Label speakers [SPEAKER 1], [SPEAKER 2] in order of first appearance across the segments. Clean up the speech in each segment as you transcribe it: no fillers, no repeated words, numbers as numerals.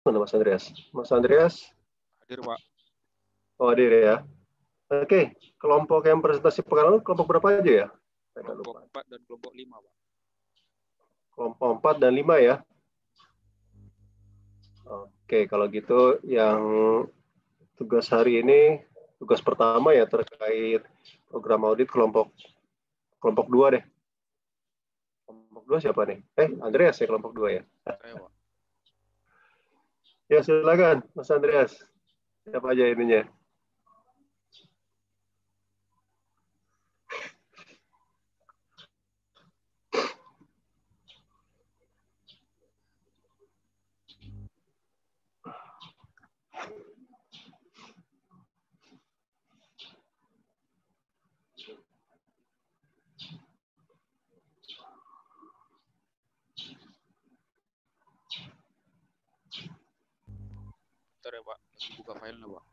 [SPEAKER 1] Mana Mas Andreas? Mas Andreas?
[SPEAKER 2] Hadir, Pak.
[SPEAKER 1] Oh, hadir ya. Oke, kelompok yang presentasi pekan lalu kelompok berapa aja ya?
[SPEAKER 2] Kelompok 4 dan kelompok 5, Pak.
[SPEAKER 1] Kelompok 4 dan 5 ya. Oke, kalau gitu yang tugas hari ini, tugas pertama ya terkait program audit kelompok 2 deh. Kelompok 2 siapa nih? Andreas ya kelompok 2 ya.
[SPEAKER 2] Saya, Pak.
[SPEAKER 1] Ya, silakan Mas Andreas. Siapa aja ininya?
[SPEAKER 2] Bentar ya, Pak. Lagi buka filenya, Pak.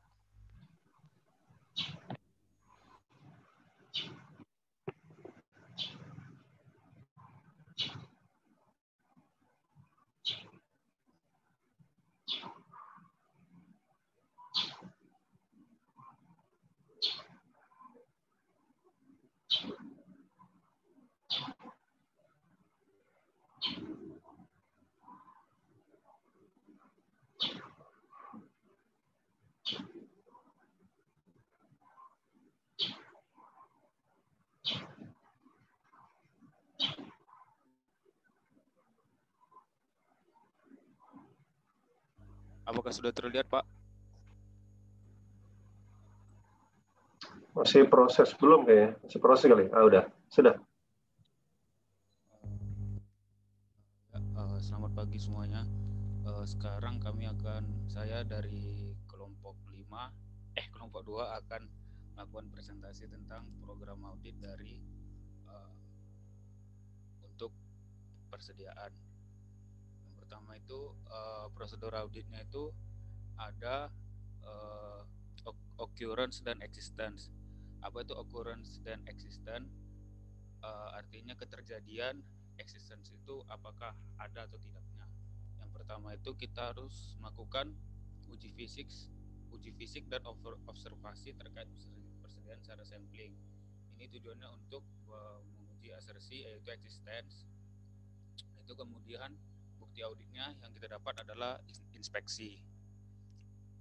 [SPEAKER 2] Apakah sudah terlihat, Pak?
[SPEAKER 1] Masih proses belum kayaknya? Masih proses kali? Udah. Sudah.
[SPEAKER 2] Selamat pagi semuanya. Sekarang saya dari kelompok 5, kelompok 2 akan melakukan presentasi tentang program audit dari untuk persediaan. Yang pertama itu prosedur auditnya itu ada occurrence dan existence. Apa itu occurrence dan existence? Artinya keterjadian, existence itu apakah ada atau tidaknya. Yang pertama itu kita harus melakukan uji fisik dan observasi terkait persediaan secara sampling. Ini tujuannya untuk menguji asersi yaitu existence. Itu kemudian bukti auditnya yang kita dapat adalah inspeksi.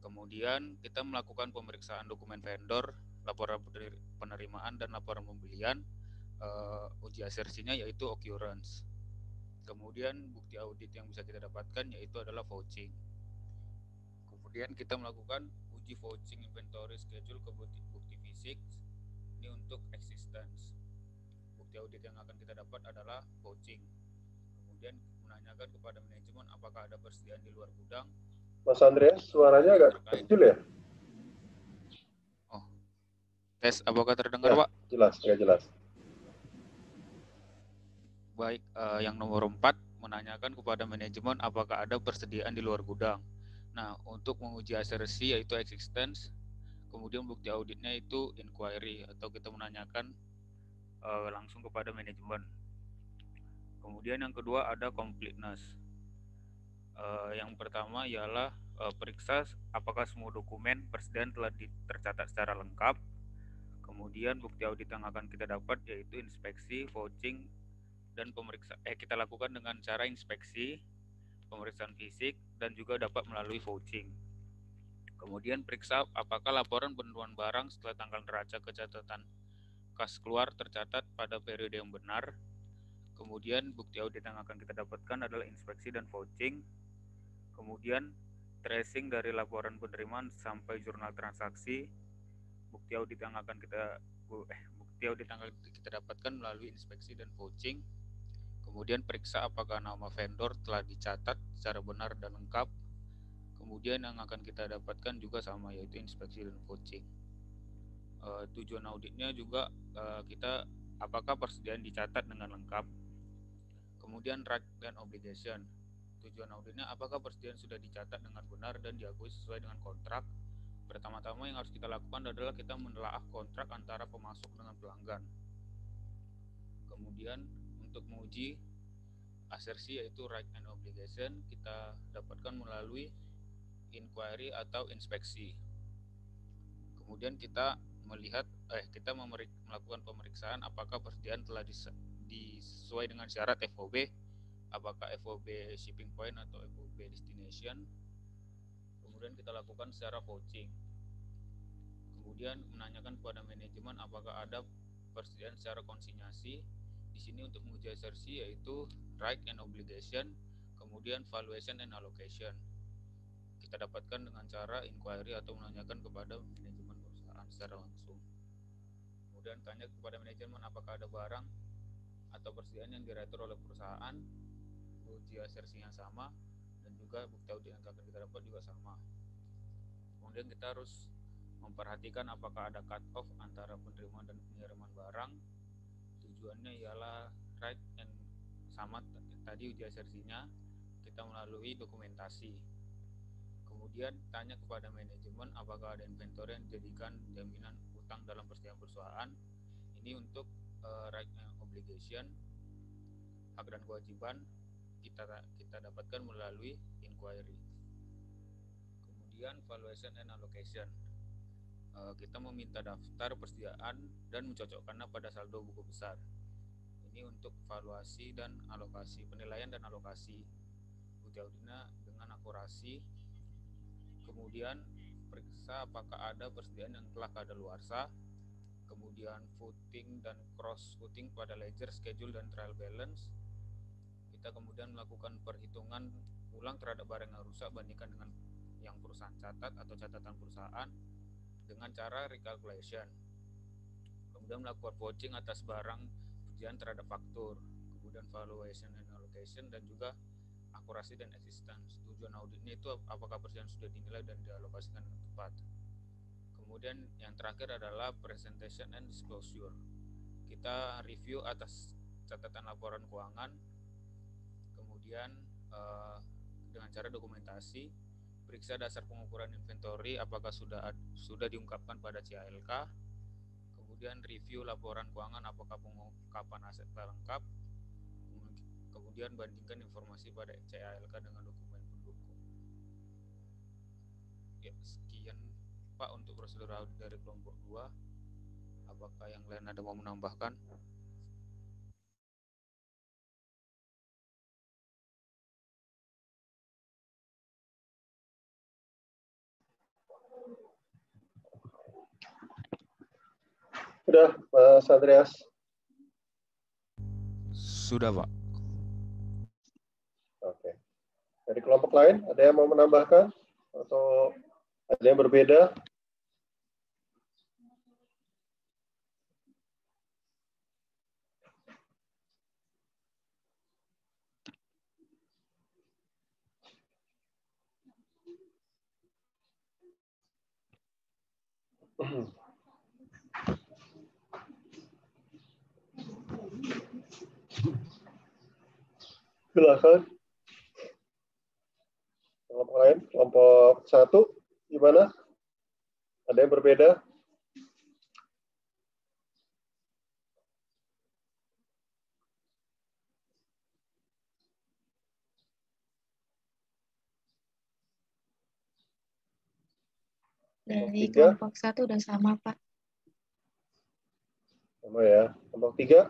[SPEAKER 2] Kemudian kita melakukan pemeriksaan dokumen vendor, laporan penerimaan dan laporan pembelian. Uji asersinya yaitu occurrence. Kemudian bukti audit yang bisa kita dapatkan yaitu adalah vouching. Kemudian kita melakukan uji vouching inventory schedule ke bukti fisik. Ini untuk existence. Bukti audit yang akan kita dapat adalah vouching. Kemudian menanyakan kepada manajemen apakah ada persediaan di luar gudang.
[SPEAKER 1] Mas Andreas, suaranya agak kecil ya?
[SPEAKER 2] Oh, tes apakah terdengar,
[SPEAKER 1] ya,
[SPEAKER 2] Pak?
[SPEAKER 1] Jelas, ya jelas.
[SPEAKER 2] Baik, yang nomor 4 menanyakan kepada manajemen apakah ada persediaan di luar gudang. Nah, untuk menguji asersi yaitu existence, kemudian bukti auditnya itu inquiry atau kita menanyakan langsung kepada manajemen. Kemudian yang kedua ada completeness. Yang pertama ialah periksa apakah semua dokumen persediaan telah tercatat secara lengkap. Kemudian bukti audit yang akan kita dapat yaitu inspeksi, vouching, dan kita lakukan dengan cara inspeksi, pemeriksaan fisik, dan juga dapat melalui vouching. Kemudian periksa apakah laporan penemuan barang setelah tanggal neraca ke catatan kas keluar tercatat pada periode yang benar. Kemudian bukti audit yang akan kita dapatkan adalah inspeksi dan vouching. Kemudian tracing dari laporan penerimaan sampai jurnal transaksi. Bukti audit yang akan kita dapatkan melalui inspeksi dan vouching. Kemudian periksa apakah nama vendor telah dicatat secara benar dan lengkap. Kemudian yang akan kita dapatkan juga sama yaitu inspeksi dan vouching. Tujuan auditnya juga kita apakah persediaan dicatat dengan lengkap. Kemudian right dan obligation. Tujuan auditnya apakah persediaan sudah dicatat dengan benar dan diakui sesuai dengan kontrak. Pertama-tama yang harus kita lakukan adalah kita menelaah kontrak antara pemasok dengan pelanggan. Kemudian untuk menguji asersi yaitu right and obligation kita dapatkan melalui inquiry atau inspeksi. Kemudian kita melakukan pemeriksaan apakah persediaan telah disesuai dengan syarat FOB, apakah FOB shipping point atau FOB destination. Kemudian kita lakukan secara vouching. Kemudian menanyakan kepada manajemen apakah ada persediaan secara konsinyasi. Di sini untuk menguji asersi yaitu right and obligation, kemudian valuation and allocation. Kita dapatkan dengan cara inquiry atau menanyakan kepada manajemen perusahaan secara langsung. Kemudian tanya kepada manajemen apakah ada barang atau persediaan yang diretur oleh perusahaan, uji asersinya sama, dan juga bukti audit yang akan kita dapat juga sama. Kemudian kita harus memperhatikan apakah ada cut off antara penerimaan dan pengiriman barang. Tujuannya ialah right and sama tadi uji asersinya kita melalui dokumentasi. Kemudian tanya kepada manajemen apakah ada inventory yang dijadikan jaminan utang dalam persediaan perusahaan. Ini untuk right and obligation, hak dan kewajiban kita dapatkan melalui inquiry. Kemudian valuation and allocation. Kita meminta daftar persediaan dan mencocokkannya pada saldo buku besar. Ini untuk valuasi dan alokasi, penilaian dan alokasi. Bukti auditnya dengan akurasi. Kemudian periksa apakah ada persediaan yang telah kadaluarsa. Kemudian footing dan cross footing pada ledger, schedule dan trial balance. Kita kemudian melakukan perhitungan ulang terhadap barang yang rusak bandingkan dengan yang perusahaan catat atau catatan perusahaan dengan cara recalculation. Kemudian melakukan vouching atas barang persediaan terhadap faktur. Kemudian valuation and allocation dan juga akurasi dan existence. Tujuan auditnya itu apakah persediaan sudah dinilai dan dialokasikan dengan tepat. Kemudian yang terakhir adalah presentation and disclosure. Kita review atas catatan laporan keuangan. Kemudian dengan cara dokumentasi, periksa dasar pengukuran inventory apakah sudah diungkapkan pada CALK. Kemudian review laporan keuangan apakah pengungkapan aset telah lengkap. Kemudian bandingkan informasi pada CALK dengan dokumen pendukung. Ya, sekian Pak untuk prosedur audit dari kelompok 2. Apakah yang lain ada mau menambahkan?
[SPEAKER 1] Sudah, Mas Andreas.
[SPEAKER 2] Sudah, Pak.
[SPEAKER 1] Oke. Dari kelompok lain, ada yang mau menambahkan? Atau ada yang berbeda? Silakan. Kelompok lain, kelompok 1, gimana? Ada yang berbeda?
[SPEAKER 3] Dari kelompok 1 udah sama, Pak.
[SPEAKER 1] Sama ya. Kelompok 3?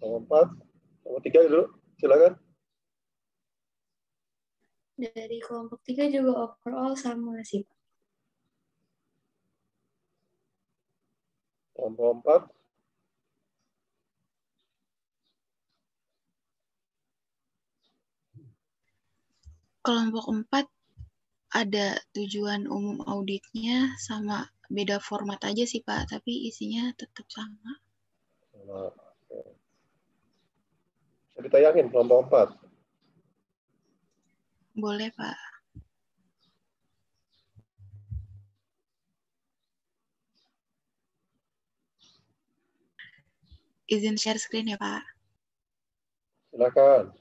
[SPEAKER 1] Kelompok 4? Kelompok 3 dulu, silakan.
[SPEAKER 3] Dari kelompok 3 juga overall sama sih, Pak.
[SPEAKER 1] Kelompok 4?
[SPEAKER 3] Kelompok 4 ada tujuan umum auditnya sama beda format aja sih, Pak, tapi isinya tetap sama.
[SPEAKER 1] Bisa ditayangin kelompok 4?
[SPEAKER 3] Boleh, Pak. Izin share screen ya, Pak.
[SPEAKER 1] Silakan.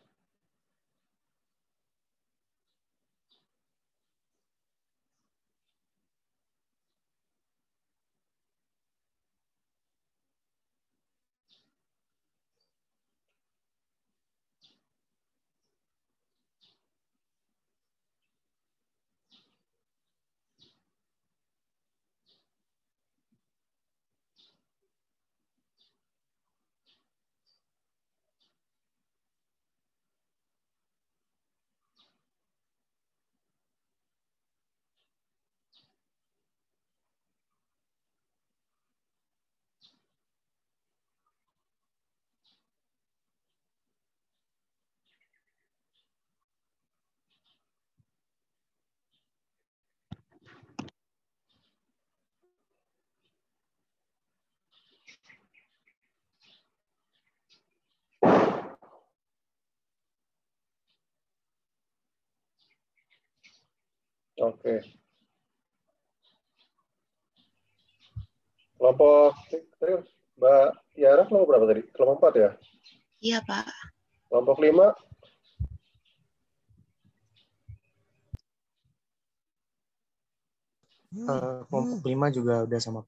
[SPEAKER 1] Oke. Kelompok Mbak Tiara kelompok berapa tadi? Kelompok 4 ya?
[SPEAKER 3] Iya, Pak.
[SPEAKER 1] Kelompok 5?
[SPEAKER 4] Kelompok 5 juga udah sama.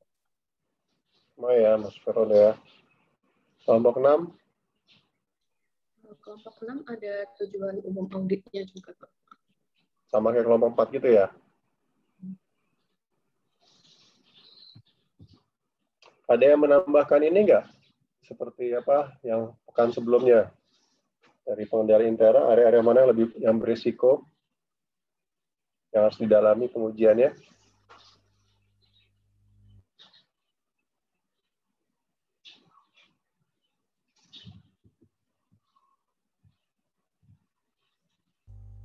[SPEAKER 1] Sama ya, Mas Veron ya. Kelompok 6?
[SPEAKER 5] Kelompok 6 ada tujuan umum auditnya juga, Pak.
[SPEAKER 1] Sama kayak kelompok 4 gitu ya? Ada yang menambahkan ini nggak? Seperti apa yang pekan sebelumnya? Dari pengendali intera, area-area mana yang berisiko yang harus didalami pengujiannya?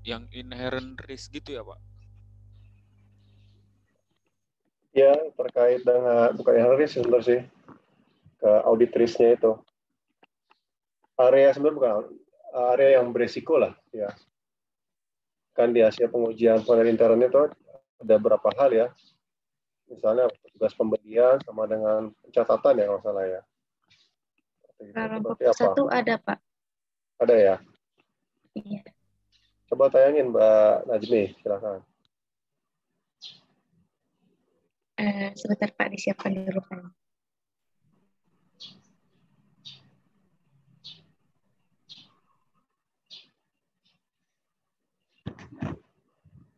[SPEAKER 2] Yang inherent risk gitu ya, Pak?
[SPEAKER 1] Ya, terkait dengan, bukan yang risk sebenarnya sih, ke audit risk-nya itu. Area sebenarnya bukan area yang berisiko lah, ya. Kan di hasil pengujian pengendali intern itu ada beberapa hal ya. Misalnya tugas pembelian sama dengan pencatatan ya kalau salah ya.
[SPEAKER 5] Kelompok
[SPEAKER 1] Seperti apa?
[SPEAKER 5] 1 ada, Pak.
[SPEAKER 1] Ada ya?
[SPEAKER 5] Iya.
[SPEAKER 1] Coba tayangin Mbak Najmi, silakan.
[SPEAKER 5] Sebentar, Pak, disiapkan dulu kan.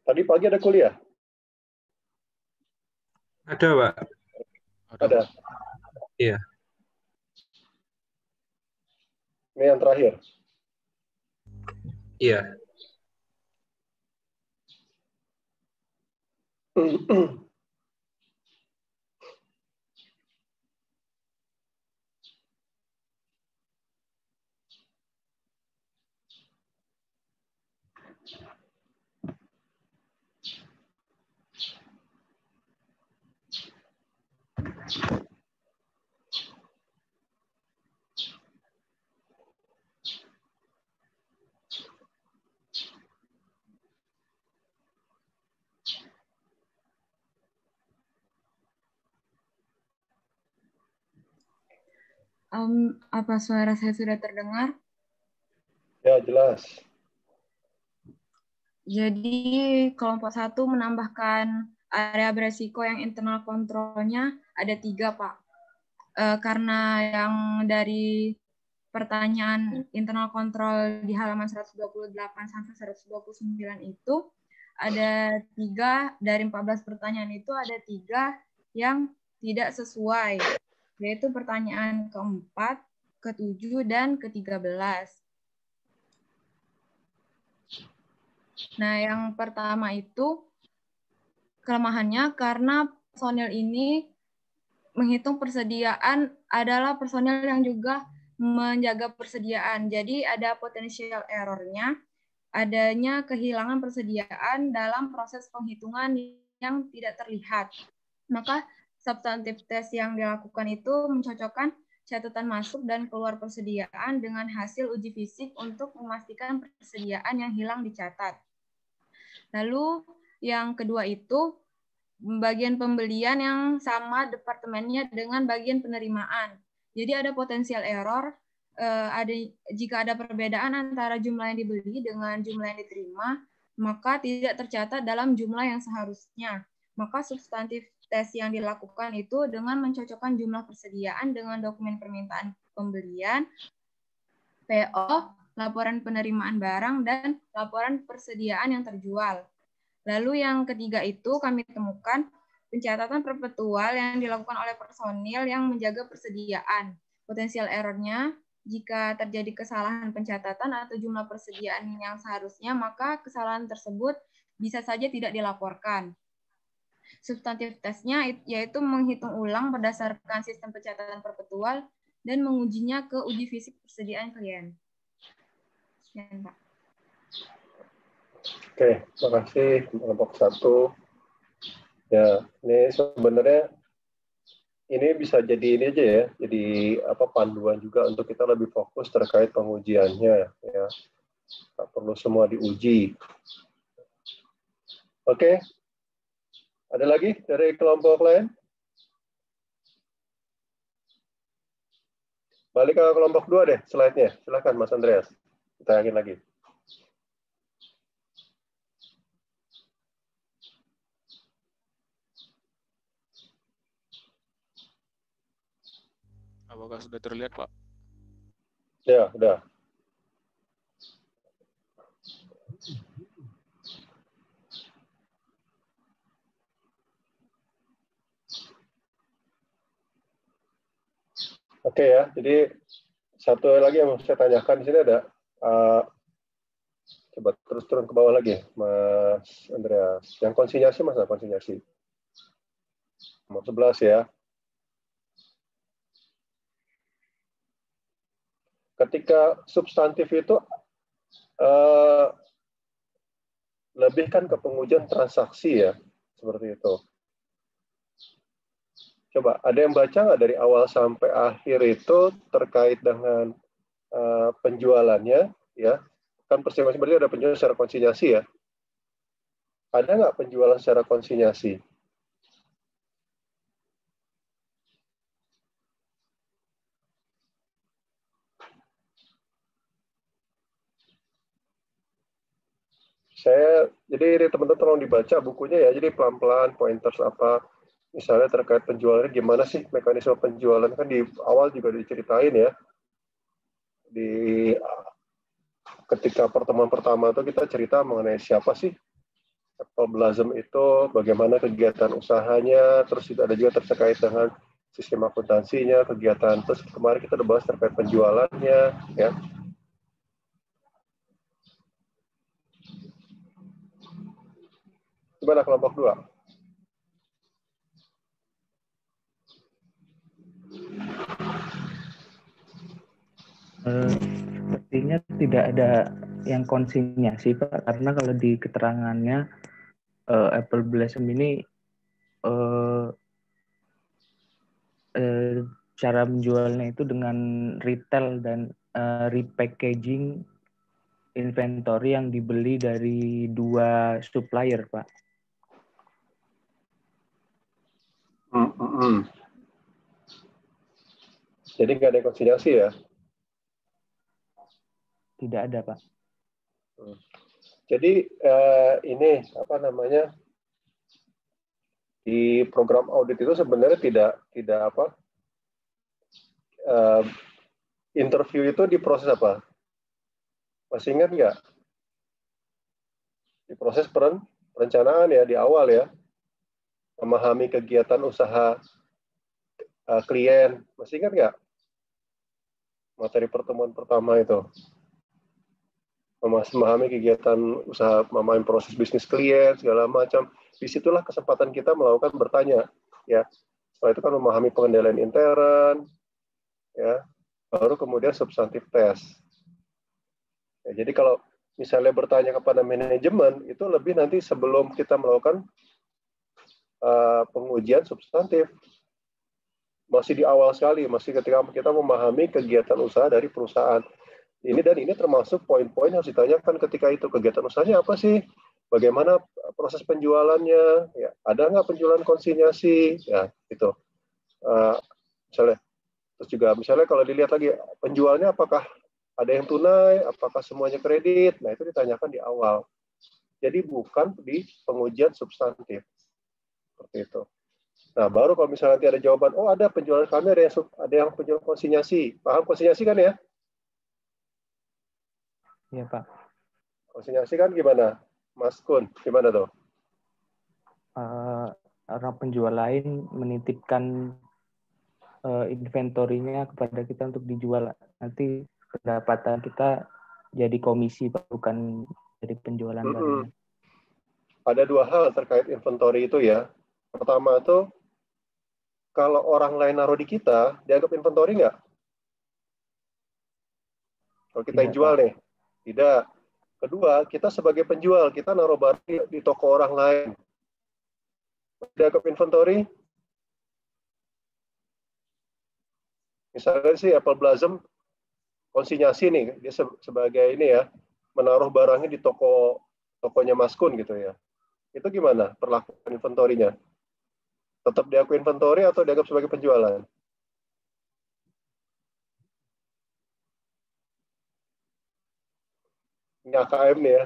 [SPEAKER 1] Tadi pagi ada kuliah?
[SPEAKER 6] Ada, Pak.
[SPEAKER 1] Ada.
[SPEAKER 6] Iya.
[SPEAKER 1] Ini yang terakhir.
[SPEAKER 6] Iya.
[SPEAKER 7] Apa suara saya sudah terdengar?
[SPEAKER 1] Ya, jelas.
[SPEAKER 7] Jadi kelompok 1 menambahkan area beresiko yang internal kontrolnya ada 3, Pak. Karena yang dari pertanyaan internal kontrol di halaman 128 sampai 129 itu ada 3 dari 14 pertanyaan itu ada 3 yang tidak sesuai, yaitu pertanyaan keempat, ke-7, dan ke-13. Nah, yang pertama itu kelemahannya karena personil ini menghitung persediaan adalah personil yang juga menjaga persediaan. Jadi ada potensial error-nya, adanya kehilangan persediaan dalam proses penghitungan yang tidak terlihat. Maka substantive test yang dilakukan itu mencocokkan catatan masuk dan keluar persediaan dengan hasil uji fisik untuk memastikan persediaan yang hilang dicatat. Lalu yang kedua itu bagian pembelian yang sama departemennya dengan bagian penerimaan. Jadi ada potensial error jika ada perbedaan antara jumlah yang dibeli dengan jumlah yang diterima, maka tidak tercatat dalam jumlah yang seharusnya. Maka substantif tes yang dilakukan itu dengan mencocokkan jumlah persediaan dengan dokumen permintaan pembelian, PO, laporan penerimaan barang, dan laporan persediaan yang terjual. Lalu yang ketiga itu kami temukan pencatatan perpetual yang dilakukan oleh personil yang menjaga persediaan. Potensial error-nya, jika terjadi kesalahan pencatatan atau jumlah persediaan yang seharusnya, maka kesalahan tersebut bisa saja tidak dilaporkan. Substantif tesnya yaitu menghitung ulang berdasarkan sistem pencatatan perpetual dan mengujinya ke uji fisik persediaan klien. Sekian, Pak.
[SPEAKER 1] Oke, terima kasih kelompok 1. Ya, ini sebenarnya ini bisa jadi ini aja ya, jadi panduan juga untuk kita lebih fokus terkait pengujiannya ya. Tak perlu semua diuji. Oke, Ada lagi dari kelompok lain? Balik ke kelompok 2 deh slide-nya. Silakan Mas Andreas. Kita yakin lagi.
[SPEAKER 2] Apakah sudah terlihat, Pak?
[SPEAKER 1] Ya, udah. Oke ya, jadi satu lagi yang mau saya tanyakan di sini ada, coba terus turun ke bawah lagi, Mas Andreas. Yang konsinyasi, Mas, konsinyasi. Nomor 11 ya. Ketika substantif itu lebih kan ke pengujian transaksi ya, seperti itu. Coba, ada yang baca nggak dari awal sampai akhir itu terkait dengan penjualannya, ya? Kan persiapan berarti ada penjualan secara konsinyasi ya. Ada nggak penjualan secara konsinyasi? Jadi teman-teman tolong dibaca bukunya ya, jadi pelan-pelan pointers apa, misalnya terkait penjualannya gimana sih mekanisme penjualan, kan di awal juga diceritain ya, ketika pertemuan pertama itu kita cerita mengenai siapa sih Apple Blossom itu, bagaimana kegiatan usahanya, terus ada juga terkait dengan sistem akuntansinya, kegiatan, terus kemarin kita udah bahas terkait penjualannya ya. Gimana kelompok 2?
[SPEAKER 8] Sepertinya tidak ada yang konsinyasi, Pak, karena kalau di keterangannya Apple Blossom ini cara menjualnya itu dengan retail dan repackaging inventory yang dibeli dari 2 supplier, Pak.
[SPEAKER 1] Jadi nggak ada konsinyasi ya?
[SPEAKER 8] Tidak ada, Pak.
[SPEAKER 1] Jadi ini apa namanya, di program audit itu sebenarnya tidak apa, interview itu di proses apa? Masih ingat nggak? Di proses perencanaan ya, di awal ya, memahami kegiatan usaha klien. Masih ingat nggak? Materi pertemuan pertama itu. Memahami kegiatan usaha, memahami proses bisnis klien, segala macam. Disitulah kesempatan kita melakukan bertanya. Ya. Setelah itu kan memahami pengendalian intern, ya, baru kemudian substantif test. Ya, jadi kalau misalnya bertanya kepada manajemen, itu lebih nanti sebelum kita melakukan pengujian substantif. Masih di awal sekali, masih ketika kita memahami kegiatan usaha dari perusahaan. Ini termasuk poin-poin yang harus ditanyakan ketika itu. Kegiatan usahanya apa sih? Bagaimana proses penjualannya? Ya, ada nggak penjualan konsinyasi? Ya, itu. Misalnya, terus juga misalnya kalau dilihat lagi penjualnya apakah ada yang tunai, apakah semuanya kredit? Nah, itu ditanyakan di awal. Jadi bukan di pengujian substantif. Seperti itu. Nah, baru kalau misalnya nanti ada jawaban, oh ada penjualan kami, ada yang penjualan konsinyasi. Paham konsinyasi kan ya?
[SPEAKER 8] Iya, Pak.
[SPEAKER 1] Konsinyasi kan gimana? Mas Kun, gimana tuh?
[SPEAKER 8] Orang penjual lain menitipkan inventorinya kepada kita untuk dijual. Nanti pendapatan kita jadi komisi, Pak, bukan dari penjualan barangnya.
[SPEAKER 1] Ada 2 hal terkait inventory itu ya. Pertama itu, kalau orang lain naruh di kita, dianggap inventory nggak? Kalau kita yang jual nih. Tidak. Kedua, kita sebagai penjual, kita naruh barang di toko orang lain. Dianggap inventory? Misalnya sih Apple Blossom konsinyasi nih, dia sebagai ini ya, menaruh barangnya di tokonya Mas Kun gitu ya. itu gimana perlakuan inventorinya? Tetap diakui inventory atau dianggap sebagai penjualan? Ini AKM nih ya.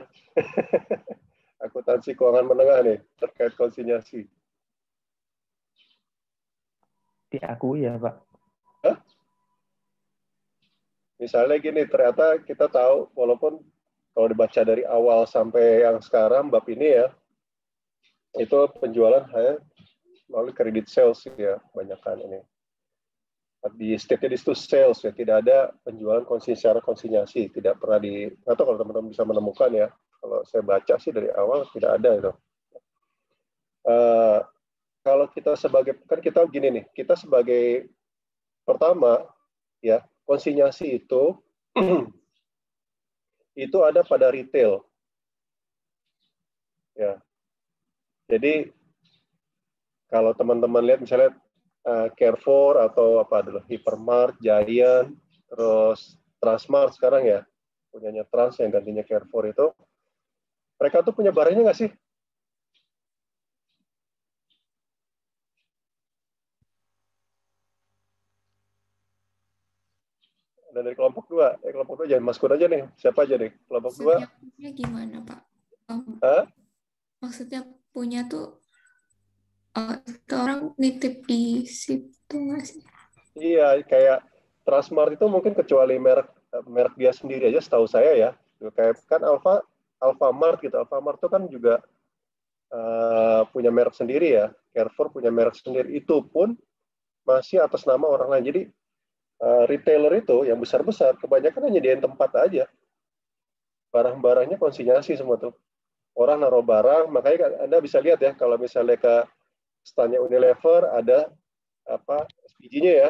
[SPEAKER 1] Akuntansi keuangan menengah nih, terkait konsinyasi.
[SPEAKER 8] Diakui ya, Pak.
[SPEAKER 1] Hah? Misalnya gini, ternyata kita tahu, walaupun kalau dibaca dari awal sampai yang sekarang, bab ini ya, itu penjualan hanya melalui kredit sales ya, kebanyakan ini. Di state-nya di situ sales ya, tidak ada penjualan secara konsinyasi, tidak pernah atau kalau teman-teman bisa menemukan ya, kalau saya baca sih dari awal tidak ada itu. Kalau kita kan kita gini nih, kita sebagai pertama ya, konsinyasi itu itu ada pada retail ya. Jadi kalau teman-teman lihat misalnya Carrefour atau apa adalah Hypermart, Giant, terus Transmart sekarang ya, punyanya Trans yang gantinya Carrefour itu, mereka tuh punya barangnya nggak sih? Dan dari kelompok 2, kelompok 2 jangan Mas Kun aja nih, siapa aja nih? Kelompok 2.
[SPEAKER 9] Maksudnya gimana, Pak?
[SPEAKER 1] Maksudnya
[SPEAKER 9] punya tuh ke orang nitip di situ nggak sih?
[SPEAKER 1] Iya, kayak Transmart itu mungkin kecuali merek dia sendiri aja, setahu saya ya. Kayak kan Alfamart gitu, Alfamart itu kan juga punya merek sendiri ya. Carrefour punya merek sendiri, itu pun masih atas nama orang lain. Jadi retailer itu yang besar-besar kebanyakan hanya nyediain tempat aja. Barang-barangnya konsinyasi semua tuh. Orang naruh barang, makanya Anda bisa lihat ya kalau misalnya ke stand-nya Unilever ada apa SPG-nya ya,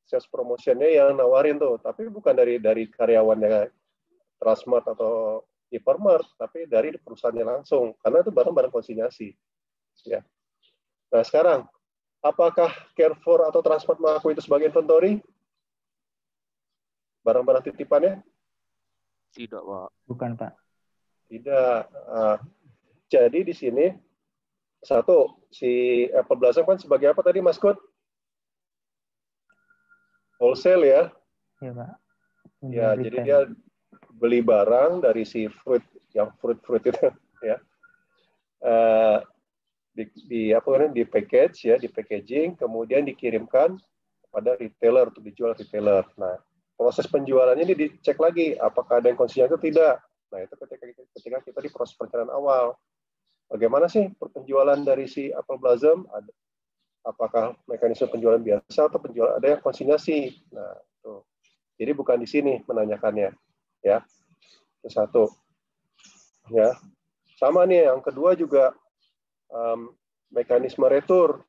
[SPEAKER 1] sales promotion-nya yang nawarin tuh, tapi bukan dari karyawannya Transmart atau Hypermart, tapi dari perusahaannya langsung, karena itu barang-barang konsinyasi. Ya. Nah sekarang, apakah Carrefour atau Transmart mengakui itu sebagai inventory? Barang-barang titipannya?
[SPEAKER 2] Tidak, Pak.
[SPEAKER 8] Bukan, Pak.
[SPEAKER 1] Tidak. Jadi di sini satu, si Apple Blossom kan sebagai apa tadi, Mas Kun? Wholesale ya?
[SPEAKER 8] Iya, Pak.
[SPEAKER 1] Ya, jadi dia beli barang dari si fruit itu ya. Di package ya, di packaging, kemudian dikirimkan kepada retailer untuk dijual retailer. Nah, proses penjualannya ini dicek lagi apakah ada yang konsinyasi atau tidak. Nah, itu ketika kita di proses perencanaan awal. Bagaimana sih penjualan dari si Apple Blossom? Apakah mekanisme penjualan biasa atau penjualan ada yang konsinyasi? Nah, tuh. Jadi bukan di sini menanyakannya, ya. Itu satu. Ya. Sama nih yang kedua juga mekanisme retur.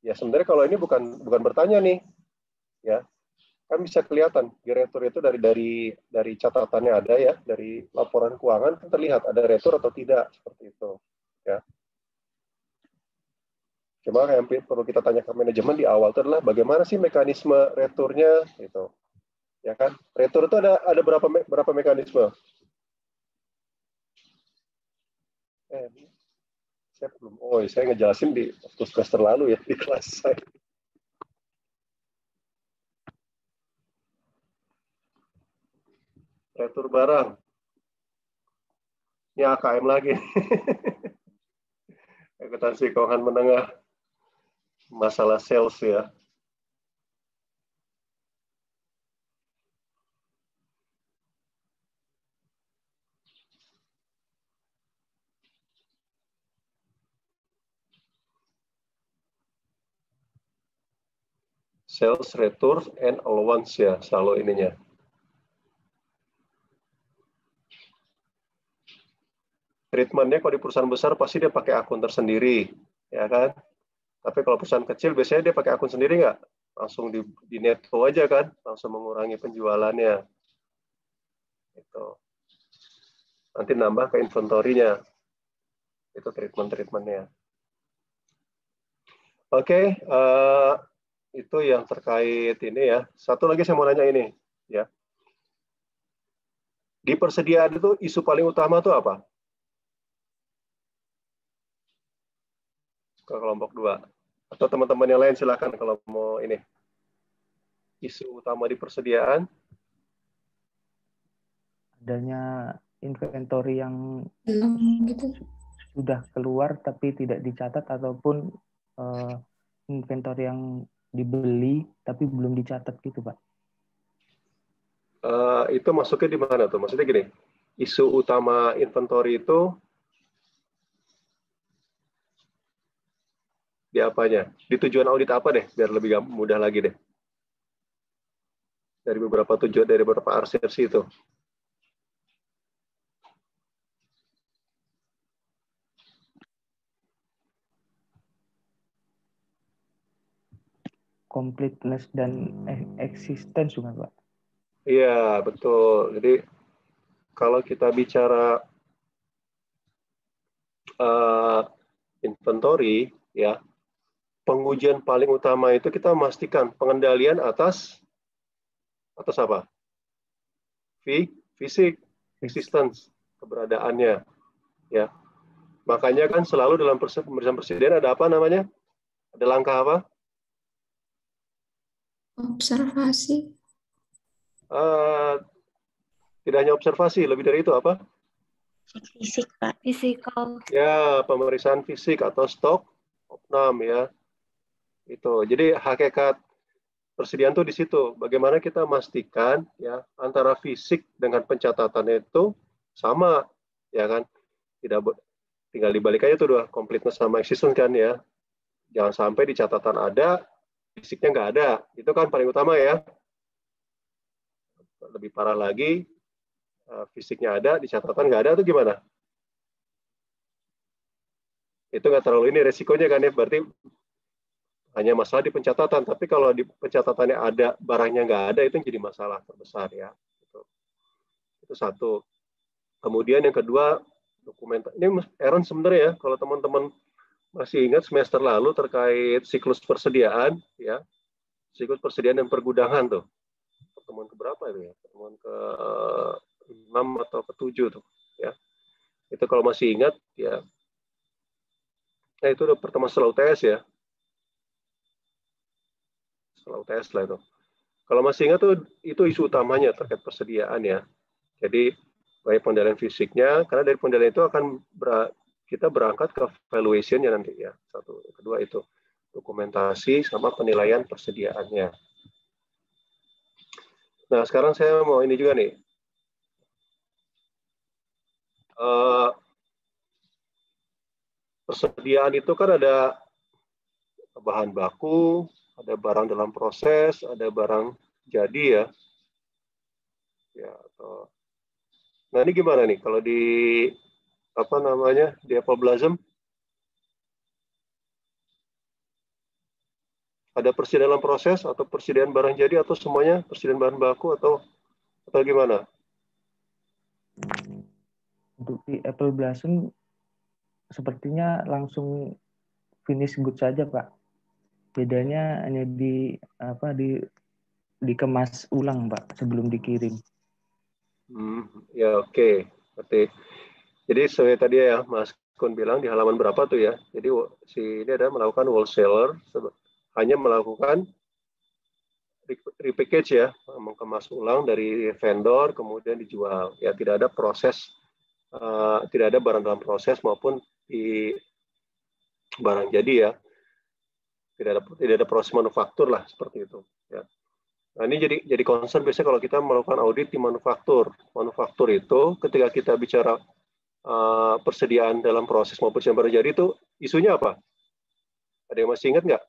[SPEAKER 1] Ya sebenarnya kalau ini bukan bertanya nih, ya. Kan bisa kelihatan di retur itu dari catatannya ada ya, dari laporan keuangan kan terlihat ada retur atau tidak seperti itu ya. Cuma yang perlu kita tanya ke manajemen di awal itu adalah bagaimana sih mekanisme returnya gitu. Ya kan? Retur itu ada berapa mekanisme? Saya belum saya ngejelasin di semester lalu ya di kelas saya. Retur barang. Ini AKM lagi. Akuntansi keuangan menengah. Masalah sales ya. Sales, return, and allowance ya, selalu ininya. Treatmentnya kalau di perusahaan besar pasti dia pakai akun tersendiri, ya kan? Tapi kalau perusahaan kecil biasanya dia pakai akun sendiri nggak? Langsung di netto aja kan? Langsung mengurangi penjualannya. Itu. Nanti nambah ke inventory-nya. Itu treatment-treatmentnya. Oke, itu yang terkait ini ya. Satu lagi saya mau nanya ini, ya. Di persediaan itu isu paling utama itu apa? ke kelompok 2. Atau teman-teman yang lain silakan kalau mau ini. Isu utama di persediaan.
[SPEAKER 8] Adanya inventory yang
[SPEAKER 9] Belum gitu.
[SPEAKER 8] sudah keluar tapi tidak dicatat ataupun inventory yang dibeli tapi belum dicatat gitu, Pak.
[SPEAKER 1] Itu masuknya di mana tuh? Maksudnya gini, isu utama inventory itu di apanya? Di tujuan audit apa deh? Biar lebih mudah lagi deh. Dari beberapa tujuan, dari beberapa arsipsi itu.
[SPEAKER 8] Completeness dan existence juga, Pak.
[SPEAKER 1] Iya, betul. Jadi kalau kita bicara inventory, ya, pengujian paling utama itu kita memastikan pengendalian atas apa? Fisik, existence, keberadaannya, ya. Makanya kan selalu dalam pemeriksaan persediaan ada apa namanya? Ada langkah apa?
[SPEAKER 9] Observasi.
[SPEAKER 1] Tidak hanya observasi, lebih dari itu apa?
[SPEAKER 5] Fisik, Pak. Physical.
[SPEAKER 1] Ya, pemeriksaan fisik atau stok opnam, ya. Itu. Jadi hakikat persediaan tuh di situ. Bagaimana kita memastikan ya antara fisik dengan pencatatan itu sama, ya kan? Tinggal dibalik aja tuh dua, completeness sama existence kan ya. Jangan sampai di catatan ada, fisiknya nggak ada. Itu kan paling utama ya. Lebih parah lagi, fisiknya ada, di catatan nggak ada, itu gimana? Itu nggak terlalu ini resikonya kan ya, berarti hanya masalah di pencatatan. Tapi kalau di pencatatannya ada, barangnya nggak ada, itu yang jadi masalah terbesar ya. Itu satu. Kemudian yang kedua, dokumen. Ini Aaron sebenarnya ya, kalau teman-teman masih ingat semester lalu terkait siklus persediaan, ya, siklus persediaan dan pergudangan tuh. Pertemuan keberapa itu ya? Pertemuan ke-6 atau ke-7 tuh, ya. Itu kalau masih ingat, ya. Nah, itu udah pertemuan setelah UTS ya. Setelah UTS lah itu. Kalau masih ingat tuh, itu isu utamanya terkait persediaan ya. Jadi, baik pengendalian fisiknya, karena dari pengendalian itu akan kita berangkat ke valuation-nya nanti ya. Satu, kedua itu dokumentasi sama penilaian persediaannya. Nah, sekarang saya mau ini juga nih. Persediaan itu kan ada bahan baku, ada barang dalam proses, ada barang jadi ya. Ya, atau nah ini gimana nih kalau di apa namanya di Apple Blossom ada persediaan dalam proses atau persediaan barang jadi atau semuanya persediaan bahan baku atau gimana?
[SPEAKER 8] Untuk di Apple Blossom sepertinya langsung finish good saja, Pak. Bedanya hanya dikemas ulang, Pak, sebelum dikirim.
[SPEAKER 1] Ya oke. Berarti jadi sesuai tadi ya Mas Kun bilang di halaman berapa tuh ya. Jadi ini ada melakukan wholesaler hanya melakukan repackage ya, mengemas ulang dari vendor kemudian dijual. Ya tidak ada proses tidak ada barang dalam proses maupun di barang jadi ya. Tidak ada proses manufaktur lah seperti itu ya. Nah, ini jadi concern biasanya kalau kita melakukan audit di manufaktur. Manufaktur itu ketika kita bicara persediaan dalam proses maupun yang baru jadi itu isunya apa? Ada yang masih ingat nggak?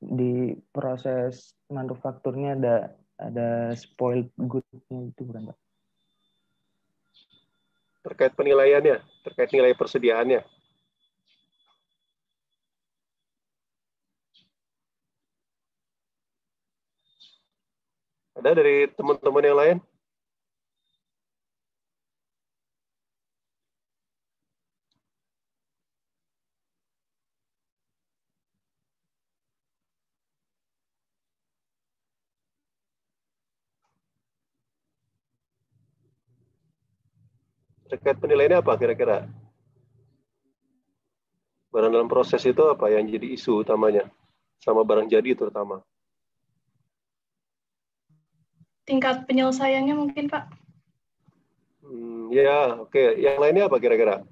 [SPEAKER 8] Di proses manufakturnya ada spoiled good-nya itu bukan, Pak?
[SPEAKER 1] Terkait penilaiannya, terkait nilai persediaannya. Ada dari teman-teman yang lain? Terkait penilaiannya apa kira-kira? Barang dalam proses itu apa yang jadi isu utamanya? Sama barang jadi terutama.
[SPEAKER 10] Tingkat penyelesaiannya mungkin, Pak.
[SPEAKER 1] Ya, oke. Yang lainnya apa kira-kira?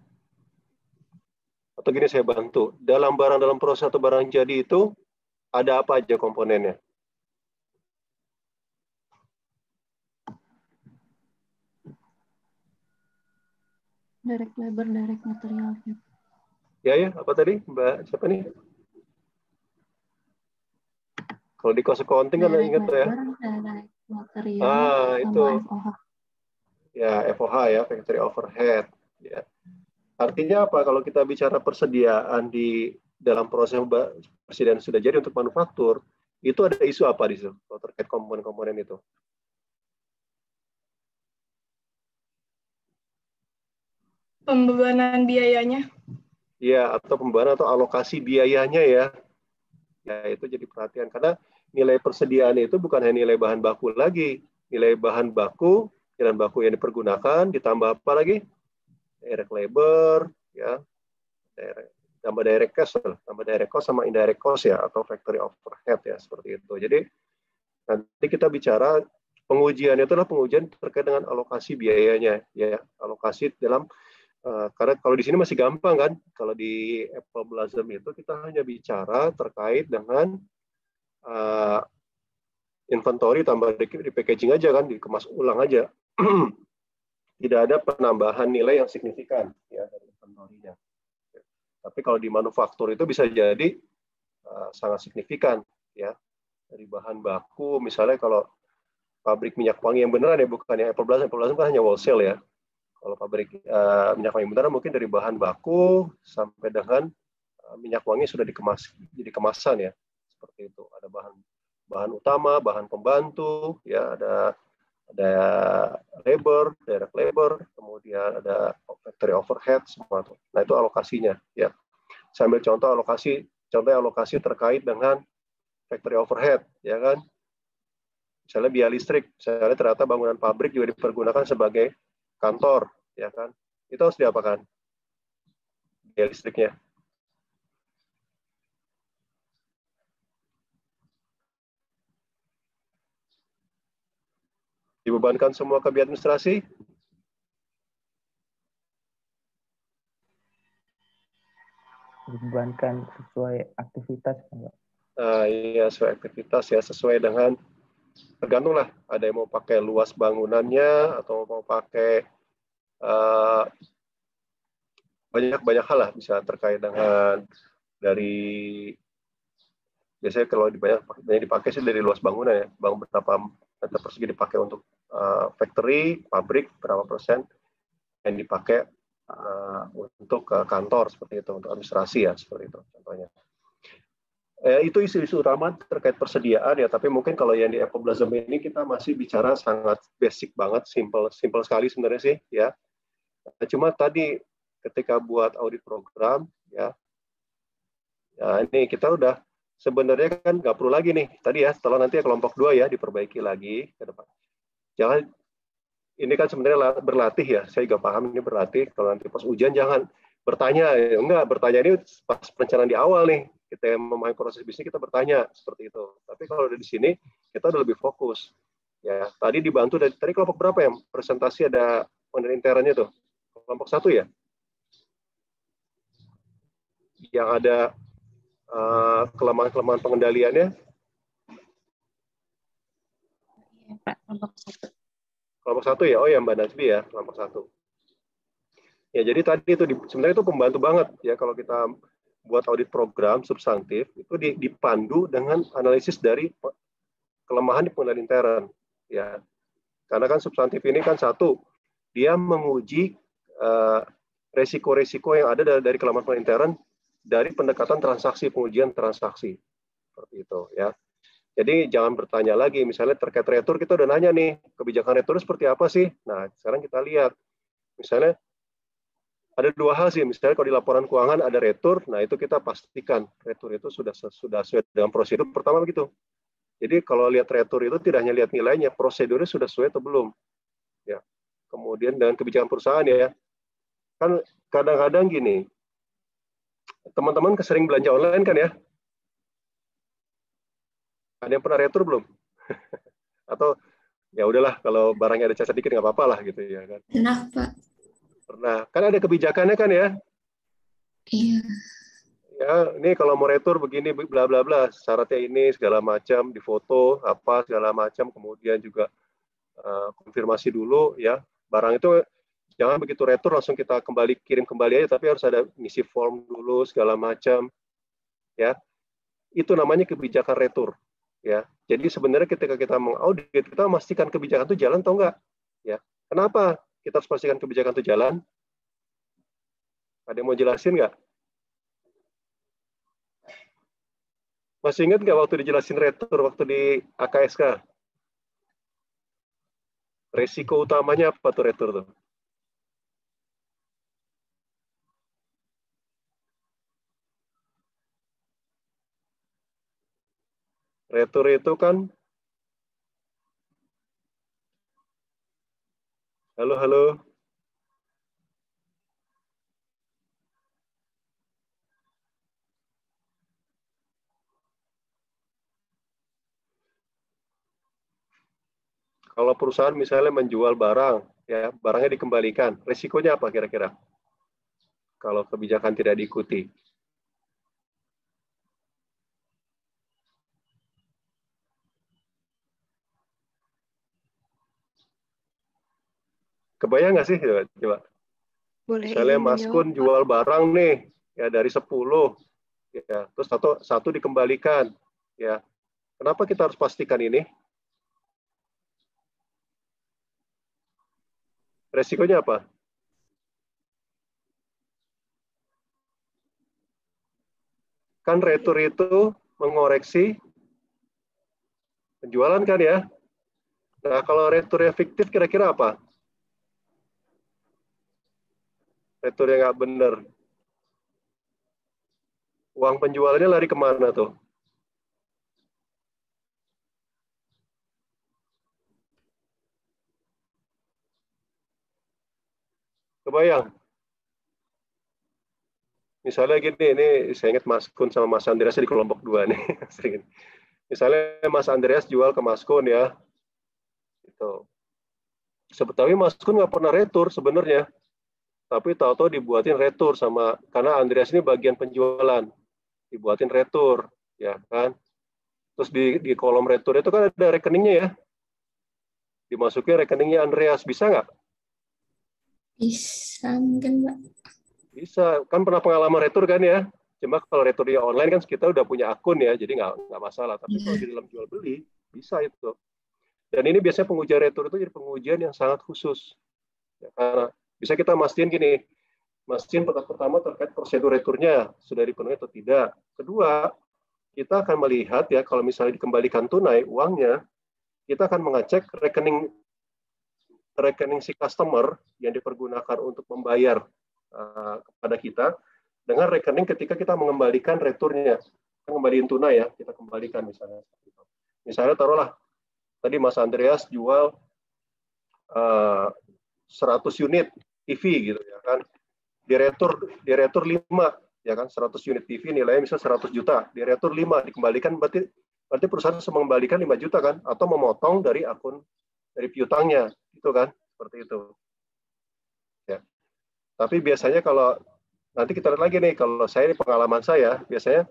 [SPEAKER 1] Atau gini saya bantu. Dalam barang dalam proses atau barang jadi itu ada apa aja komponennya?
[SPEAKER 11] Direct labor, direct material.
[SPEAKER 1] Ya, apa tadi, Mbak? Siapa nih? Kalau di cost accounting kan ingat tuh ya.
[SPEAKER 11] Direct material
[SPEAKER 1] Itu.
[SPEAKER 11] FOH.
[SPEAKER 1] Ya, FOH ya, factory overhead. Ya. Artinya apa? Kalau kita bicara persediaan di dalam proses persediaan sudah jadi untuk manufaktur, itu ada isu apa di situ? Kalau terkait komponen-komponen itu?
[SPEAKER 10] Pembebanan biayanya.
[SPEAKER 1] Ya, atau pembebanan atau alokasi biayanya ya. Ya, itu jadi perhatian. Karena nilai persediaan itu bukan hanya nilai bahan baku lagi. Nilai bahan baku yang dipergunakan, ditambah apa lagi? Direct labor, ya. Tambah direct cost sama indirect cost ya, atau factory overhead ya, seperti itu. Jadi, nanti kita bicara pengujian itu adalah pengujian terkait dengan alokasi biayanya, ya. Alokasi dalam karena kalau di sini masih gampang kan, kalau di Apple Blossom itu kita hanya bicara terkait dengan inventory tambah di packaging aja kan, dikemas ulang aja. Tidak ada penambahan nilai yang signifikan ya dari inventory-nya. Tapi kalau di manufaktur itu bisa jadi sangat signifikan ya, dari bahan baku. Misalnya kalau pabrik minyak wangi yang beneran ya, bukan yang Apple Blossom kan hanya wholesale ya. Kalau pabrik minyak wangi beneran mungkin dari bahan baku sampai dengan minyak wangi sudah dikemas jadi kemasan ya, seperti itu. Ada bahan utama, bahan pembantu, ya ada labor, direct labor, kemudian ada factory overhead, semua itu. Nah itu alokasinya ya. Sambil contoh alokasi terkait dengan factory overhead, ya kan? Misalnya biaya listrik, misalnya ternyata bangunan pabrik juga dipergunakan sebagai kantor, ya kan? Itu harus diapakan? Biaya listriknya. Dibebankan semua ke biaya administrasi?
[SPEAKER 8] Dibebankan sesuai aktivitas, Pak.
[SPEAKER 1] Iya, sesuai aktivitas ya, sesuai dengan tergantung lah. Ada yang mau pakai luas bangunannya atau mau pakai banyak hal lah, bisa terkait dengan dari biasanya kalau banyak dipakai sih dari luas bangunan ya, berapa meter persegi dipakai untuk factory, pabrik, berapa persen yang dipakai untuk kantor seperti itu, untuk administrasi ya, seperti itu contohnya. Itu isu-isu utama terkait persediaan ya, tapi mungkin kalau yang di Apple Blossom ini kita masih bicara sangat basic banget, simple sekali sebenarnya sih ya. Cuma tadi ketika buat audit program ya ini kita udah sebenarnya kan nggak perlu lagi nih tadi ya, setelah nanti kelompok 2 ya diperbaiki lagi ke depan. Jangan, ini kan sebenarnya berlatih ya, saya juga paham ini berlatih. Kalau nanti pas ujian jangan bertanya, enggak, bertanya ini pas perencanaan di awal nih, kita memahami proses bisnis kita bertanya seperti itu. Tapi kalau udah di sini kita udah lebih fokus. Ya, tadi dibantu dari tadi kelompok berapa ya? Presentasi ada model internnya tuh. Kelompok 1 ya. Yang ada kelemahan-kelemahan pengendaliannya.
[SPEAKER 5] Iya, Pak, kelompok 1.
[SPEAKER 1] Kelompok 1 ya. Oh ya, Mbak Najmi ya, kelompok 1. Ya, jadi tadi itu sebenarnya itu pembantu banget ya kalau kita buat audit program substantif itu dipandu dengan analisis dari kelemahan di pengendalian intern ya. Karena kan substantif ini kan satu, dia menguji resiko-resiko yang ada dari kelemahan pengendalian intern dari pendekatan transaksi, pengujian transaksi seperti itu ya. Jadi jangan bertanya lagi, misalnya terkait retur kita udah nanya nih, kebijakan retur seperti apa sih? Nah, sekarang kita lihat misalnya ada 2 hal sih, misalnya kalau di laporan keuangan ada retur, nah itu kita pastikan retur itu sudah sesuai dengan prosedur pertama begitu. Jadi kalau lihat retur itu tidak hanya lihat nilainya, prosedurnya sudah sesuai atau belum. Ya. Kemudian dengan kebijakan perusahaan ya, Kan kadang-kadang gini, teman-teman sering belanja online kan ya? Ada yang pernah retur belum? Atau ya udahlah kalau barangnya ada cacat dikit nggak apa-apa lah gitu ya kan?
[SPEAKER 9] Pernah, Pak.
[SPEAKER 1] Pernah. Kan ada kebijakannya kan ya?
[SPEAKER 9] Iya.
[SPEAKER 1] Ya, ini kalau mau retur begini bla bla bla, syaratnya ini segala macam, difoto apa segala macam, kemudian juga konfirmasi dulu ya. Barang itu jangan begitu retur langsung kita kirim kembali aja, tapi harus ada ngisi form dulu segala macam ya. Itu namanya kebijakan retur ya. Jadi sebenarnya ketika kita mengaudit, kita memastikan kebijakan itu jalan atau enggak ya. Kenapa kita harus pastikan kebijakan itu jalan? Ada yang mau jelasin nggak? Masih ingat nggak waktu dijelasin retur waktu di AKSK? Resiko utamanya apa tuh retur tuh? Retur itu kan, halo. Kalau perusahaan misalnya menjual barang, ya barangnya dikembalikan, resikonya apa kira-kira? Kalau kebijakan tidak diikuti. Kebayang nggak sih? Coba.
[SPEAKER 12] Boleh
[SPEAKER 1] misalnya
[SPEAKER 12] izin
[SPEAKER 1] Mas
[SPEAKER 12] menjawab,
[SPEAKER 1] Kun jual barang nih, ya dari 10, ya, terus satu dikembalikan, ya. Kenapa kita harus pastikan ini? Resikonya apa? Kan retur itu mengoreksi penjualan kan ya? Nah, kalau returnya fiktif kira-kira apa? Retur yang nggak benar. Uang penjualannya lari kemana tuh? Kebayang? Misalnya gini, ini saya ingat Mas Kun sama Mas Andreas di kelompok 2 nih. Misalnya Mas Andreas jual ke Mas Kun ya. Gitu. Sebetulnya Mas Kun nggak pernah retur sebenarnya. Tapi tahu-tahu dibuatin retur karena Andreas ini bagian penjualan. Dibuatin retur, ya kan. Terus di kolom retur itu kan ada rekeningnya ya. Dimasukin rekeningnya Andreas, bisa nggak?
[SPEAKER 9] Bisa mungkin, Pak.
[SPEAKER 1] Bisa, kan pernah pengalaman retur kan ya. Cuma kalau returnya online kan kita udah punya akun ya, jadi nggak masalah. Tapi kalau di dalam jual beli, bisa itu. Dan ini biasanya pengujian retur itu jadi pengujian yang sangat khusus. Ya, karena bisa kita mastiin gini, mastiin pertama terkait prosedur returnya sudah dipenuhi atau tidak. Kedua, kita akan melihat ya kalau misalnya dikembalikan tunai uangnya, kita akan mengecek rekening si customer yang dipergunakan untuk membayar kepada kita dengan rekening ketika kita mengembalikan returnya, mengembalikan tunai ya, kita kembalikan misalnya. Misalnya taruhlah tadi Mas Andreas jual 100 unit TV gitu ya kan, di retur 5 ya kan, 100 unit TV nilainya misalnya 100 juta, di retur 5 dikembalikan, berarti perusahaan harus mengembalikan 5 juta kan, atau memotong dari akun dari piutangnya itu kan, seperti itu ya. Tapi biasanya kalau nanti kita lihat lagi nih, kalau saya ini pengalaman saya, biasanya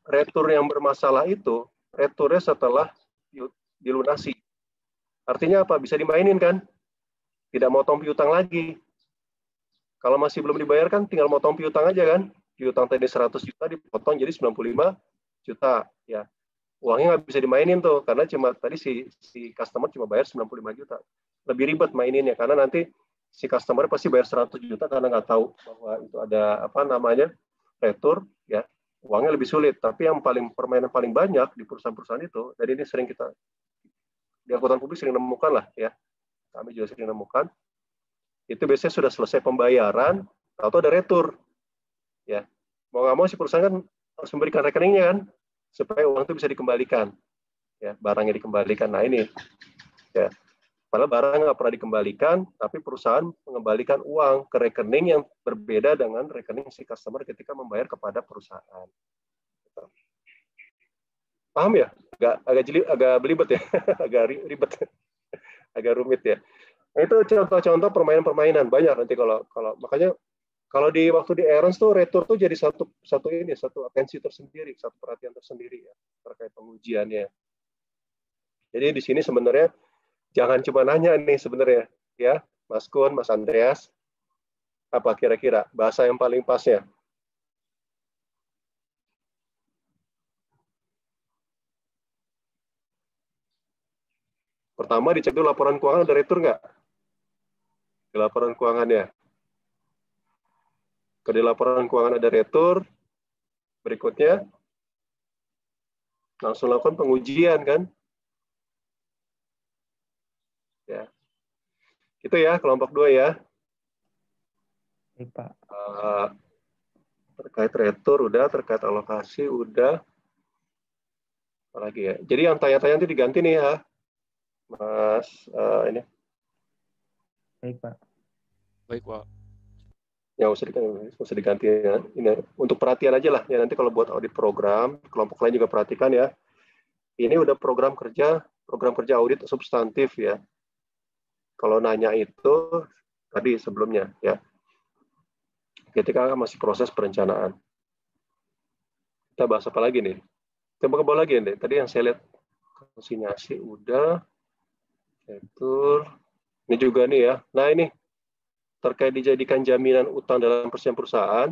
[SPEAKER 1] retur yang bermasalah itu returnya setelah dilunasi. Artinya apa? Bisa dimainin kan? Tidak motong piutang lagi. Kalau masih belum dibayarkan, tinggal motong piutang aja kan? Piutang tadi 100 juta dipotong jadi 95 juta. Ya, uangnya nggak bisa dimainin tuh, karena cuma tadi si customer cuma bayar 95 juta. Lebih ribet maininnya, karena nanti si customer pasti bayar 100 juta karena nggak tahu bahwa itu ada retur, ya uangnya lebih sulit. Tapi yang permainan paling banyak di perusahaan-perusahaan itu, dan ini sering kita di akuntan publik sering nemukan lah ya, kami juga sering nemukan, itu biasanya sudah selesai pembayaran atau ada retur, ya mau nggak mau si perusahaan kan harus memberikan rekeningnya kan, supaya uang itu bisa dikembalikan, ya barangnya dikembalikan. Nah ini, ya Padahal barang nggak pernah dikembalikan, tapi perusahaan mengembalikan uang ke rekening yang berbeda dengan rekening si customer ketika membayar kepada perusahaan. Paham ya? Agak belibet ya, agak ribet, agak rumit ya. Nah, itu contoh-contoh permainan-permainan banyak nanti kalau makanya kalau di waktu di Aarons tuh retur tuh jadi satu atensi tersendiri, satu perhatian tersendiri ya terkait pengujiannya. Jadi di sini sebenarnya jangan cuma nanya nih sebenarnya ya, Mas Kun, Mas Andreas, apa kira-kira bahasa yang paling pasnya? Pertama dicek dulu laporan keuangan ada retur nggak? Di laporan keuangannya. Kalau di laporan keuangan ada retur, berikutnya langsung lakukan pengujian kan? Ya. Itu ya, kelompok 2 ya.
[SPEAKER 8] Baik, Pak.
[SPEAKER 1] Terkait retur udah, terkait alokasi udah. Apalagi ya. Jadi yang tanya-tanya nanti diganti nih ya. Mas, ini.
[SPEAKER 8] Baik, Pak.
[SPEAKER 2] Baik, Pak.
[SPEAKER 1] Ya, usah diganti ya. Ini untuk perhatian aja lah. Ya, nanti kalau buat audit program, kelompok lain juga perhatikan ya. Ini udah program kerja audit substantif ya. Kalau nanya itu tadi sebelumnya ya. Ketika masih proses perencanaan. Kita bahas apa lagi nih? Coba ke bawah lagi nih. Tadi yang saya lihat konsinyasi udah. Retur. Ini juga nih ya. Nah, ini terkait dijadikan jaminan utang dalam perjanjian perusahaan.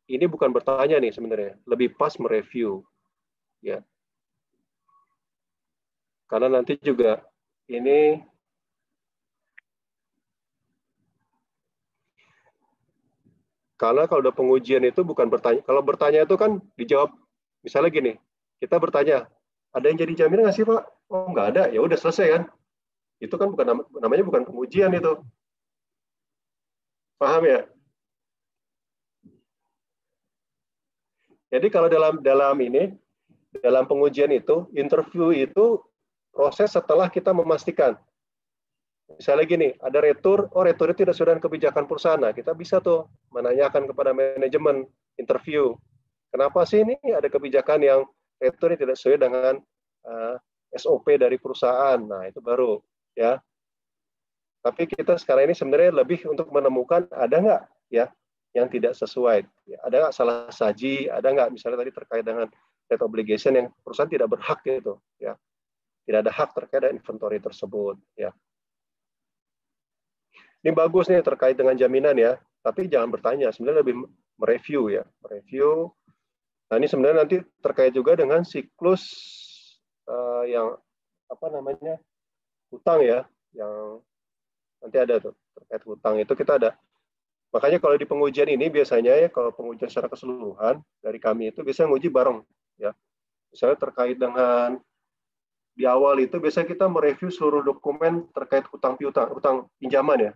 [SPEAKER 1] Ini bukan bertanya nih sebenarnya, lebih pas mereview. Ya. Karena nanti juga ini karena kalau udah pengujian itu bukan bertanya. Kalau bertanya itu kan dijawab, misalnya gini, kita bertanya, ada yang jadi jaminan nggak sih Pak? Oh nggak ada, ya udah selesai kan? Itu kan bukan namanya bukan pengujian itu. Paham ya? Jadi kalau dalam pengujian itu, interview itu proses setelah kita memastikan. Misalnya gini, ada retur, retur itu tidak sesuai dengan kebijakan perusahaan. Nah, kita bisa tuh menanyakan kepada manajemen interview. Kenapa sih ini ada kebijakan yang retur ini tidak sesuai dengan SOP dari perusahaan? Nah, itu baru ya. Tapi kita sekarang ini sebenarnya lebih untuk menemukan ada nggak ya yang tidak sesuai. Ya, ada nggak salah saji, ada nggak misalnya tadi terkait dengan debt obligation yang perusahaan tidak berhak gitu ya. Tidak ada hak terkait dengan inventory tersebut ya. Ini bagus nih terkait dengan jaminan ya, tapi jangan bertanya, sebenarnya lebih mereview ya, mereview. Nah ini sebenarnya nanti terkait juga dengan siklus yang apa namanya hutang ya, yang nanti ada tuh terkait hutang itu kita ada. Makanya kalau di pengujian ini biasanya ya kalau pengujian secara keseluruhan dari kami itu biasanya nguji bareng ya. Misalnya terkait dengan di awal itu biasanya kita mereview seluruh dokumen terkait hutang pinjaman ya.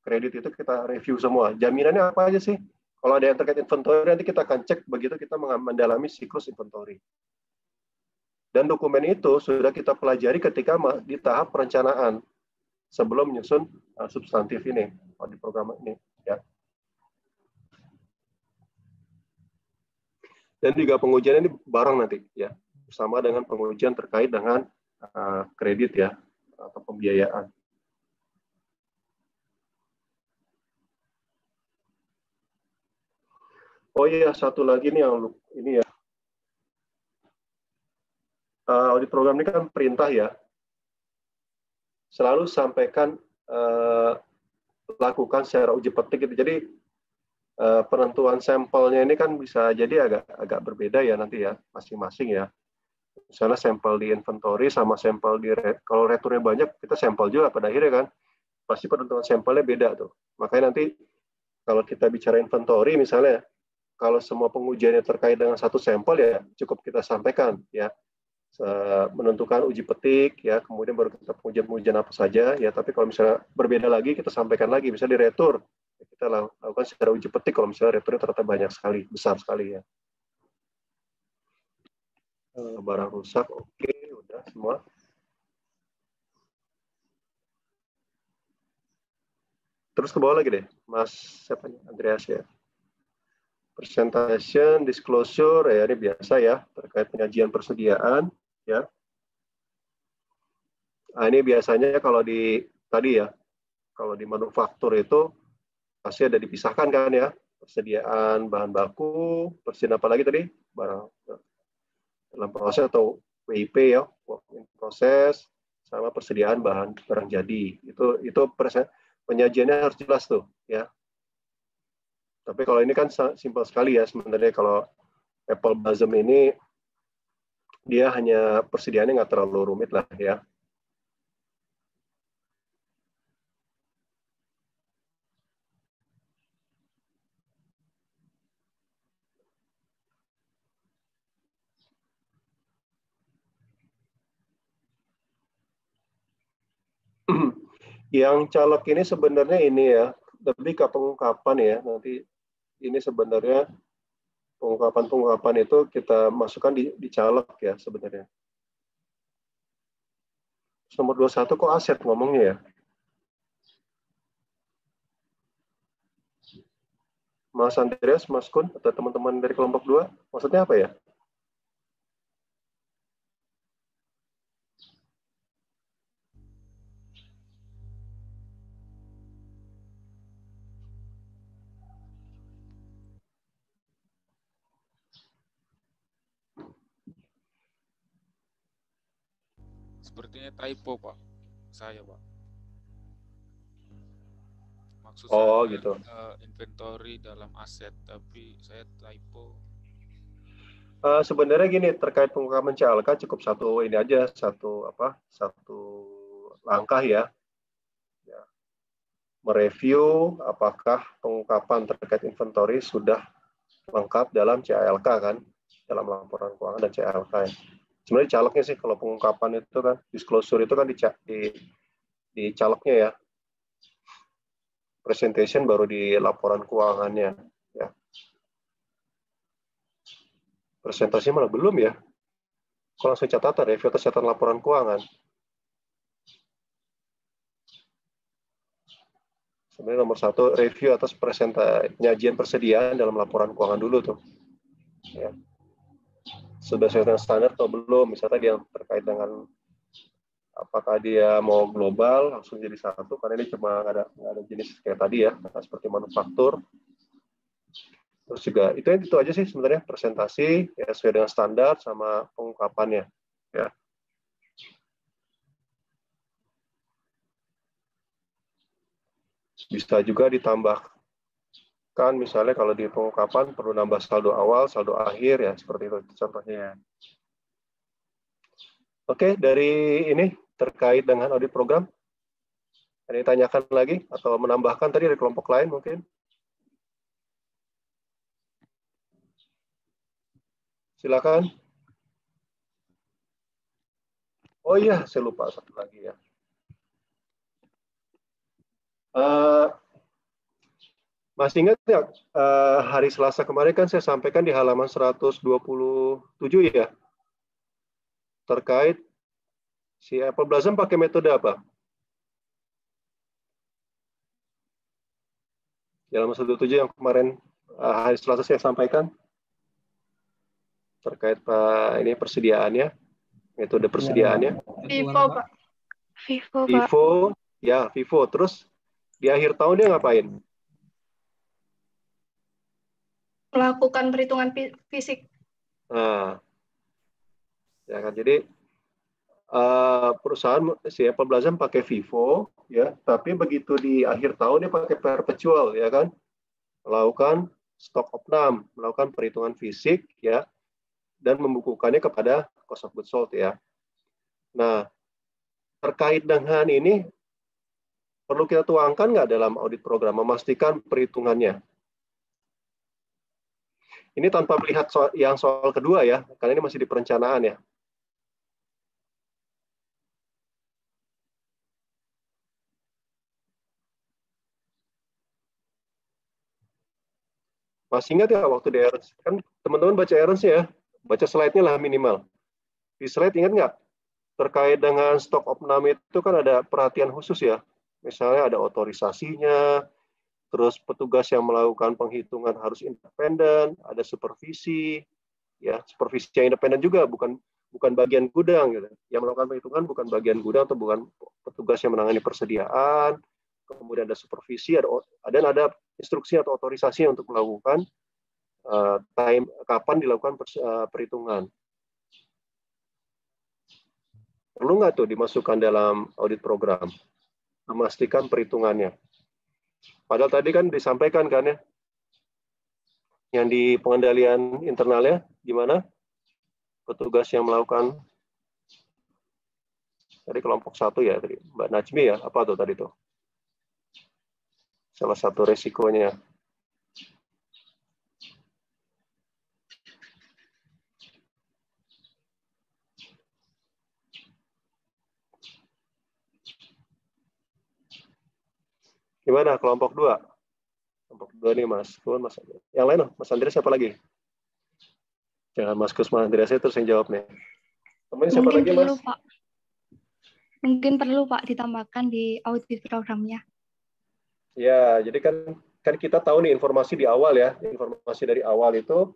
[SPEAKER 1] Kredit itu kita review semua. Jaminannya apa aja sih? Kalau ada yang terkait inventory, nanti kita akan cek begitu kita mendalami siklus inventory. Dan dokumen itu sudah kita pelajari ketika di tahap perencanaan sebelum menyusun substantif ini di program ini. Ya. Dan juga pengujian ini bareng nanti, ya, bersama dengan pengujian terkait dengan kredit ya atau pembiayaan. Oh iya, satu lagi nih yang ini ya. Audit program ini kan perintah ya. Selalu sampaikan lakukan secara uji petik gitu. Jadi penentuan sampelnya ini kan bisa jadi agak berbeda ya nanti ya, masing-masing ya. Misalnya sampel di inventory sama sampel di kalau returnya banyak, kita sampel juga pada akhirnya kan. Pasti penentuan sampelnya beda tuh. Makanya nanti kalau kita bicara inventory misalnya, kalau semua pengujiannya terkait dengan satu sampel ya cukup kita sampaikan ya menentukan uji petik ya kemudian baru kita pengujian apa saja ya tapi kalau misalnya berbeda lagi kita sampaikan lagi misalnya di retur kita lakukan secara uji petik kalau misalnya returnya ternyata banyak sekali besar sekali ya barang rusak oke udah semua Terus ke bawah lagi deh, Mas siapa nih? Andreas ya. Presentation, disclosure, ya ini biasa ya, terkait penyajian persediaan, ya. Nah, ini biasanya kalau di tadi ya, kalau di manufaktur itu pasti ada dipisahkan kan ya, persediaan bahan baku, persediaan apa lagi tadi, barang dalam proses atau WIP ya, work in process, sama persediaan barang jadi. Itu penyajiannya harus jelas tuh ya. Tapi kalau ini kan simpel sekali ya sebenarnya. Kalau Apple Blossom ini dia hanya persediaannya nggak terlalu rumit lah ya. Yang caleg ini sebenarnya ini ya, lebih ke pengungkapan ya. Nanti ini sebenarnya pengungkapan itu kita masukkan di caleg ya sebenarnya. Nomor 21 kok aset ngomongnya ya? Mas Andreas, Mas Kun, atau teman-teman dari kelompok 2, maksudnya apa ya?
[SPEAKER 2] Sepertinya typo, Pak. Saya, Pak. Maksud
[SPEAKER 1] saya
[SPEAKER 2] gitu. Inventory dalam aset, tapi saya typo.
[SPEAKER 1] Sebenarnya gini, terkait pengungkapan CLK cukup satu langkah ya. Mereview apakah pengungkapan terkait inventory sudah lengkap dalam CLK kan, dalam laporan keuangan dan CLK ya. Sebenarnya calegnya sih, kalau pengungkapan itu kan, disclosure itu kan di calegnya ya. Presentation baru di laporan keuangannya. Ya. Presentasi malah belum ya. Kalau langsung catatan, review atas catatan laporan keuangan. Sebenarnya nomor 1, review atas penyajian persediaan dalam laporan keuangan dulu tuh. Ya. Sudah sesuai dengan standar atau belum, misalnya dia terkait dengan apakah dia mau global langsung jadi satu, karena ini cuma nggak ada jenis kayak tadi ya, seperti manufaktur. Terus juga itu aja sih sebenarnya, presentasi ya sesuai dengan standar sama pengungkapannya ya. Bisa juga ditambah kan, misalnya kalau di pengungkapan perlu nambah saldo awal, saldo akhir ya, seperti itu contohnya. Oke, dari ini terkait dengan audit program, ada yang ditanyakan lagi atau menambahkan tadi dari kelompok lain mungkin? Silakan. Oh iya, saya lupa satu lagi ya. Masih ingat ya, hari Selasa kemarin kan saya sampaikan di halaman 127 ya, terkait si Apple Blossom pakai metode apa? Di halaman 127 yang kemarin hari Selasa saya sampaikan, terkait ini persediaannya, metode persediaannya.
[SPEAKER 10] Vivo, Pak.
[SPEAKER 1] Vivo, ya Vivo. Terus di akhir tahun dia ngapain?
[SPEAKER 10] Melakukan perhitungan fisik.
[SPEAKER 1] Nah, ya kan, jadi perusahaan si Apple Blossom pakai Vivo ya, tapi begitu di akhir tahun dia pakai perpetual ya kan, melakukan stock opnam, melakukan perhitungan fisik ya, dan membukukannya kepada cost of goods sold ya. Nah, terkait dengan ini perlu kita tuangkan nggak dalam audit program, memastikan perhitungannya. Ini tanpa melihat soal kedua ya, karena ini masih di perencanaan ya. Masih ingat ya waktu di Ernst? Kan teman-teman baca Ernst ya, baca slide-nya lah minimal. Di slide ingat nggak? Terkait dengan stok opname itu kan ada perhatian khusus ya. misalnya ada otorisasinya, terus petugas yang melakukan penghitungan harus independen, ada supervisi, ya supervisi yang independen juga bukan bagian gudang gitu. Yang melakukan penghitungan bukan bagian gudang atau bukan petugas yang menangani persediaan. Kemudian ada supervisi, ada instruksi atau otorisasi untuk melakukan kapan dilakukan perhitungan. Perlu nggak tuh dimasukkan dalam audit program? Memastikan perhitungannya. Padahal tadi kan disampaikan kan ya, yang di pengendalian internalnya gimana? Petugas yang melakukan dari kelompok 1 ya, tadi Mbak Najmi ya, apa tuh tadi tuh? Salah satu resikonya. Gimana kelompok 2? Kelompok 2 nih Mas Kun, Mas. Yang lain Mas Andreas siapa lagi? Jangan Mas Kus, Mas Andreas terus yang jawab nih. Temennya siapa
[SPEAKER 12] Mungkin
[SPEAKER 1] lagi
[SPEAKER 12] perlu,
[SPEAKER 1] Mas?
[SPEAKER 12] Pak. Mungkin perlu Pak ditambahkan di audit programnya.
[SPEAKER 1] Ya, jadi kan kita tahu nih informasi di awal ya, informasi dari awal itu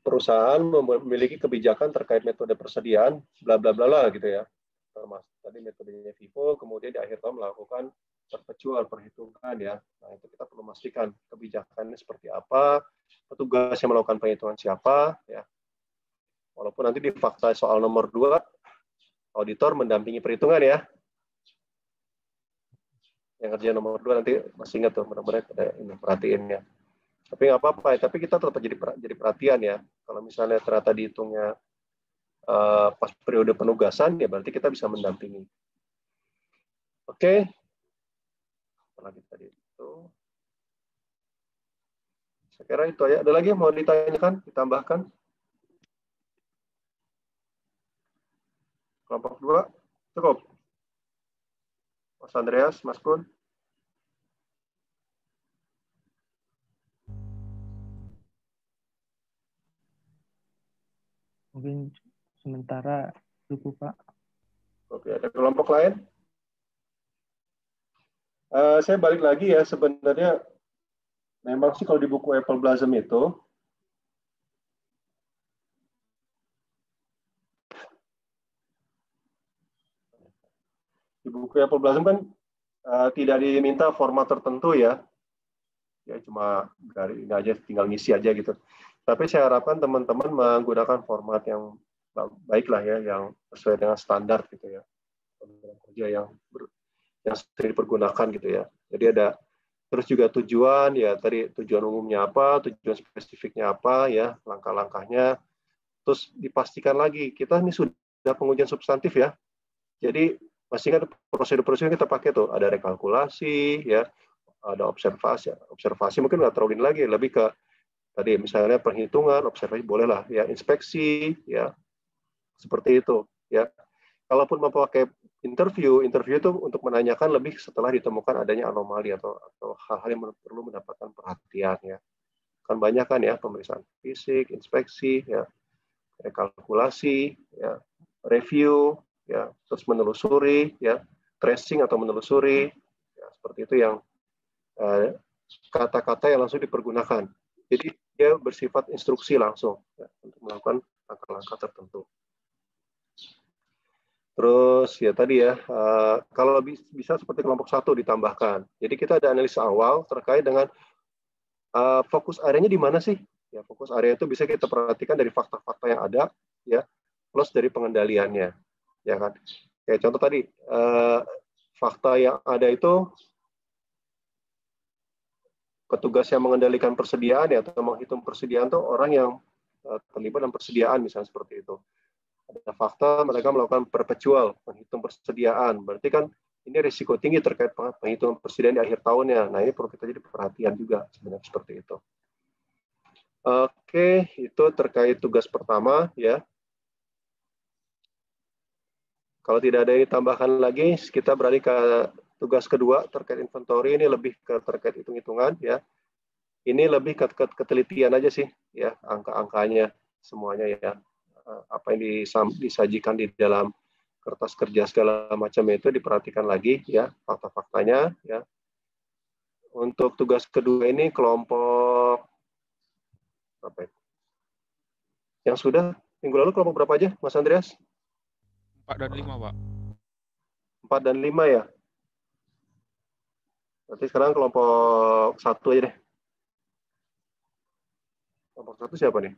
[SPEAKER 1] perusahaan memiliki kebijakan terkait metode persediaan, bla bla bla bla gitu ya. Mas, tadi metodenya FIFO, kemudian di akhir tahun melakukan perpecual perhitungan ya. Nah itu kita perlu memastikan kebijakannya seperti apa, petugas yang melakukan perhitungan siapa ya. Walaupun nanti di fakta soal nomor 2, auditor mendampingi perhitungan ya. Yang kerja nomor 2 nanti masih ingat tuh, mudah-mudahan ada ini perhatiinnya. Tapi nggak apa-apa ya, tapi kita tetap jadi perhatian ya. Kalau misalnya ternyata dihitungnya pas periode penugasan, ya berarti kita bisa mendampingi. Oke. Apalagi tadi itu. Saya kira itu aja. Ada lagi yang mau ditanyakan, ditambahkan? Kelompok 2, cukup. Mas Andreas, Mas Kun.
[SPEAKER 8] Mungkin sementara cukup, Pak.
[SPEAKER 1] Oke, ada kelompok lain? Saya balik lagi ya, sebenarnya memang sih kalau di buku Apple Blossom itu, di buku Apple Blossom kan tidak diminta format tertentu ya. Ya cuma dari ini aja, tinggal ngisi aja gitu. Tapi saya harapkan teman-teman menggunakan format yang baik lah ya, yang sesuai dengan standar gitu ya. Program kerja yang sering dipergunakan gitu ya. Jadi ada terus juga tujuan ya, tadi tujuan umumnya apa, tujuan spesifiknya apa ya, langkah-langkahnya. Terus dipastikan lagi kita ini sudah pengujian substantif ya. Jadi masih ingat prosedur-prosedur kita pakai tuh, ada rekalkulasi ya, ada observasi mungkin nggak terlalu ini lagi, lebih ke tadi misalnya perhitungan, observasi boleh lah ya, inspeksi ya, seperti itu ya. Kalaupun mau pakai interview itu untuk menanyakan lebih setelah ditemukan adanya anomali atau hal-hal yang perlu mendapatkan perhatian ya. Kan banyak kan ya, pemeriksaan fisik, inspeksi ya, rekalkulasi ya, review ya, terus menelusuri ya, tracing atau menelusuri ya, seperti itu yang kata-kata yang langsung dipergunakan. Jadi dia bersifat instruksi langsung ya, untuk melakukan langkah-langkah tertentu. Terus ya tadi ya, kalau bisa seperti kelompok 1 ditambahkan. Jadi kita ada analisa awal terkait dengan fokus areanya di mana sih? Ya, fokus area itu bisa kita perhatikan dari fakta-fakta yang ada, ya, plus dari pengendaliannya, ya kan? Kayak contoh tadi, fakta yang ada itu petugas yang mengendalikan persediaan ya, atau menghitung persediaan itu orang yang terlibat dalam persediaan misalnya seperti itu. Ada fakta mereka melakukan perpetual, menghitung persediaan. Berarti kan ini risiko tinggi terkait penghitungan persediaan di akhir tahunnya. Nah ini perlu kita jadi perhatian juga sebenarnya seperti itu. Oke, itu terkait tugas pertama ya. Kalau tidak ada yang ditambahkan lagi, kita beralih ke tugas kedua terkait inventory. Ini lebih ke terkait hitung-hitungan ya. Ini lebih ke ketelitian aja sih ya, angka-angkanya semuanya ya. Apa yang disajikan di dalam kertas kerja segala macam itu diperhatikan lagi ya, fakta-faktanya ya. Untuk tugas kedua ini kelompok apa ya? Yang sudah minggu lalu kelompok berapa aja, Mas Andreas?
[SPEAKER 2] 4 dan 5, Pak.
[SPEAKER 1] 4 dan 5 ya. Berarti sekarang kelompok 1 aja deh. Kelompok 1 siapa nih?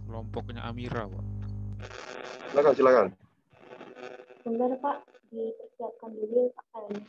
[SPEAKER 2] Kelompoknya Amira, Pak.
[SPEAKER 1] Silakan.
[SPEAKER 11] Bentar Pak, dipersiapkan dulu Pak kayaknya.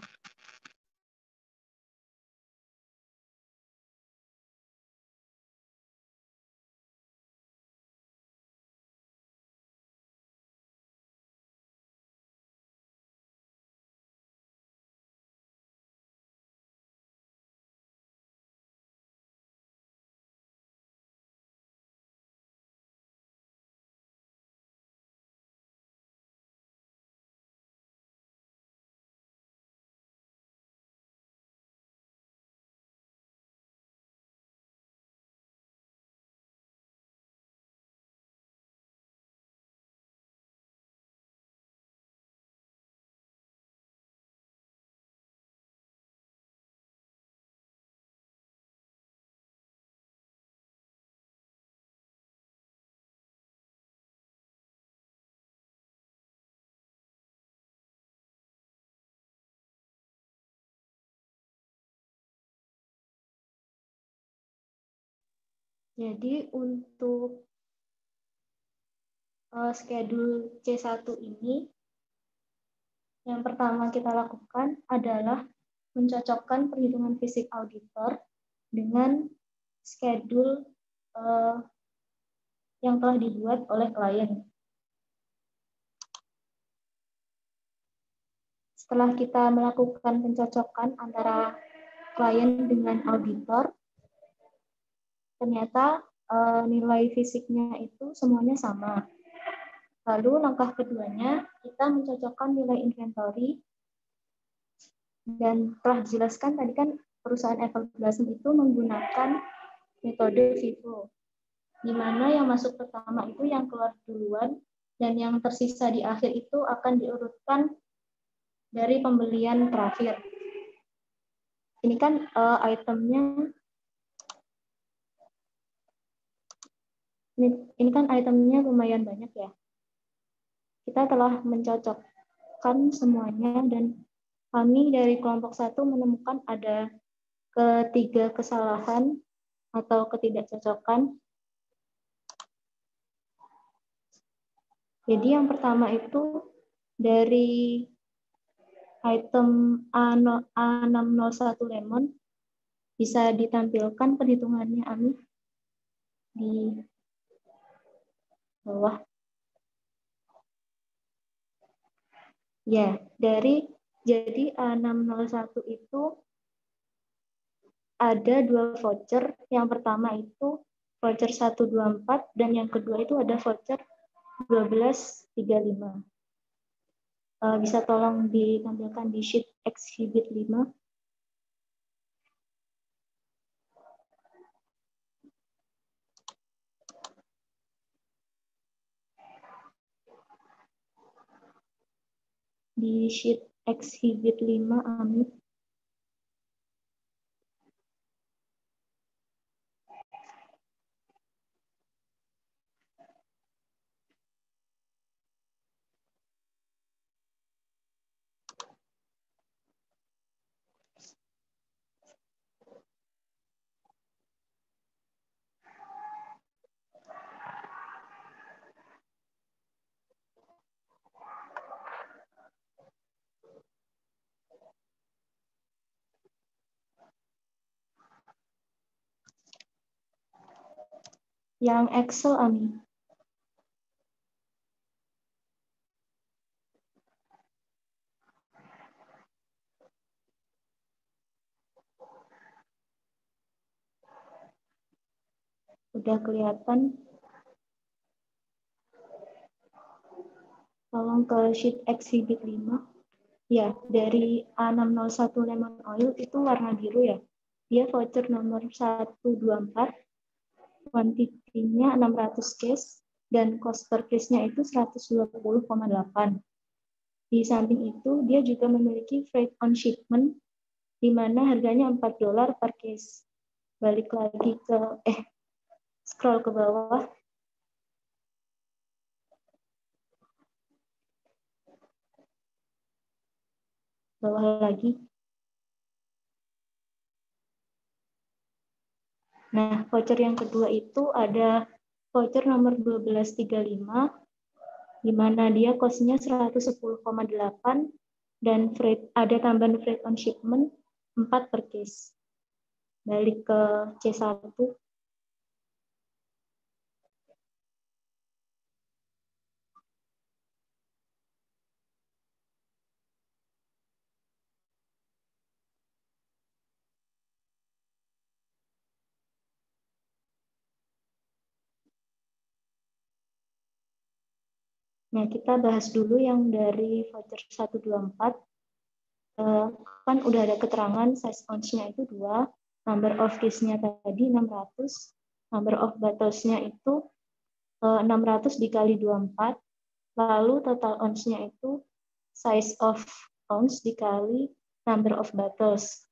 [SPEAKER 11] Jadi untuk schedule C1 ini, yang pertama kita lakukan adalah mencocokkan perhitungan fisik auditor dengan schedule yang telah dibuat oleh klien. Setelah kita melakukan pencocokan antara klien dengan auditor, ternyata nilai fisiknya itu semuanya sama. Lalu langkah keduanya, kita mencocokkan nilai inventory. Dan telah dijelaskan tadi kan perusahaan Everblasem itu menggunakan metode FIFO, di mana yang masuk pertama itu yang keluar duluan, dan yang tersisa di akhir itu akan diurutkan dari pembelian terakhir. Ini kan itemnya, ini kan itemnya lumayan banyak ya. Kita telah mencocokkan semuanya dan kami dari kelompok 1 menemukan ada ketiga kesalahan atau ketidakcocokan. Jadi yang pertama itu dari item A601 lemon bisa ditampilkan perhitungannya Ami di bawah. Ya, jadi A601 itu ada 2 voucher. Yang pertama itu voucher 124 dan yang kedua itu ada voucher 1235. Bisa tolong ditampilkan di sheet exhibit 5. Di sheet exhibit 5, Amit. Yang Excel, Ami. Udah kelihatan? Tolong ke sheet exhibit 5. Ya, dari A601 lemon oil itu warna biru ya. Dia voucher nomor 124. Kuantitinya 600 case dan cost per case-nya itu 120,8. Di samping itu, dia juga memiliki freight on shipment, di mana harganya $4 per case. Balik lagi ke, scroll ke bawah. Bawah lagi. Nah, voucher yang kedua itu ada voucher nomor 1235, di mana dia cost-nya 110,8 dan ada tambahan freight on shipment 4 per case. Balik ke C1. Nah, kita bahas dulu yang dari voucher 124. Kan udah ada keterangan size ounce-nya itu 2, number of case-nya tadi 600, number of bottles-nya itu 600 dikali 24, lalu total ounce-nya itu size of ounce dikali number of bottles.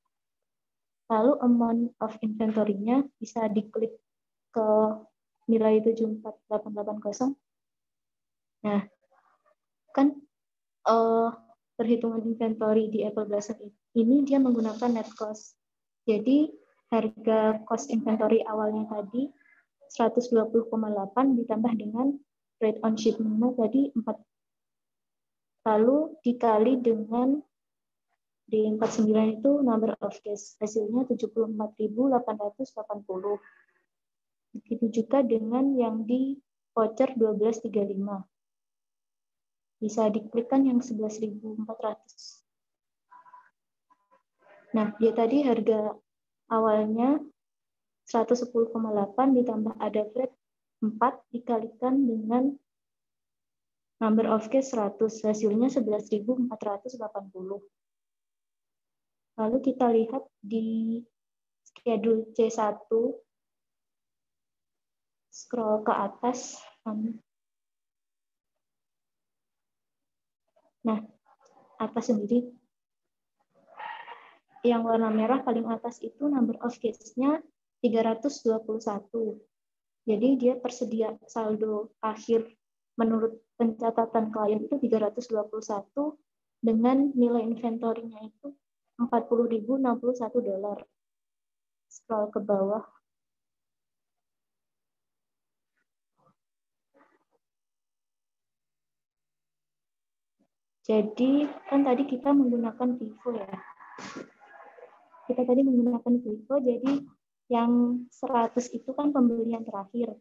[SPEAKER 11] Lalu amount of inventory-nya bisa diklik ke nilai 74880. Nah, kan perhitungan inventory di Apple Blossom ini dia menggunakan net cost. Jadi harga cost inventory awalnya tadi 120,8 ditambah dengan rate on shipment tadi 4. Lalu dikali dengan D49 itu number of case. Hasilnya 74.880. Begitu juga dengan yang di voucher 1235. Bisa diklikkan yang 11.400. Nah, dia tadi harga awalnya 110,8 ditambah ada freight 4 dikalikan dengan number of case 100. Hasilnya 11.480. Lalu kita lihat di schedule C1, scroll ke atas. Nah, atas sendiri, yang warna merah paling atas itu number of case-nya 321. Jadi dia tersedia saldo akhir menurut pencatatan klien itu 321 dengan nilai inventory-nya itu $40.061. Scroll ke bawah. Jadi kan tadi kita menggunakan FIFO ya. Kita tadi menggunakan FIFO, jadi yang 100 itu kan pembelian terakhir.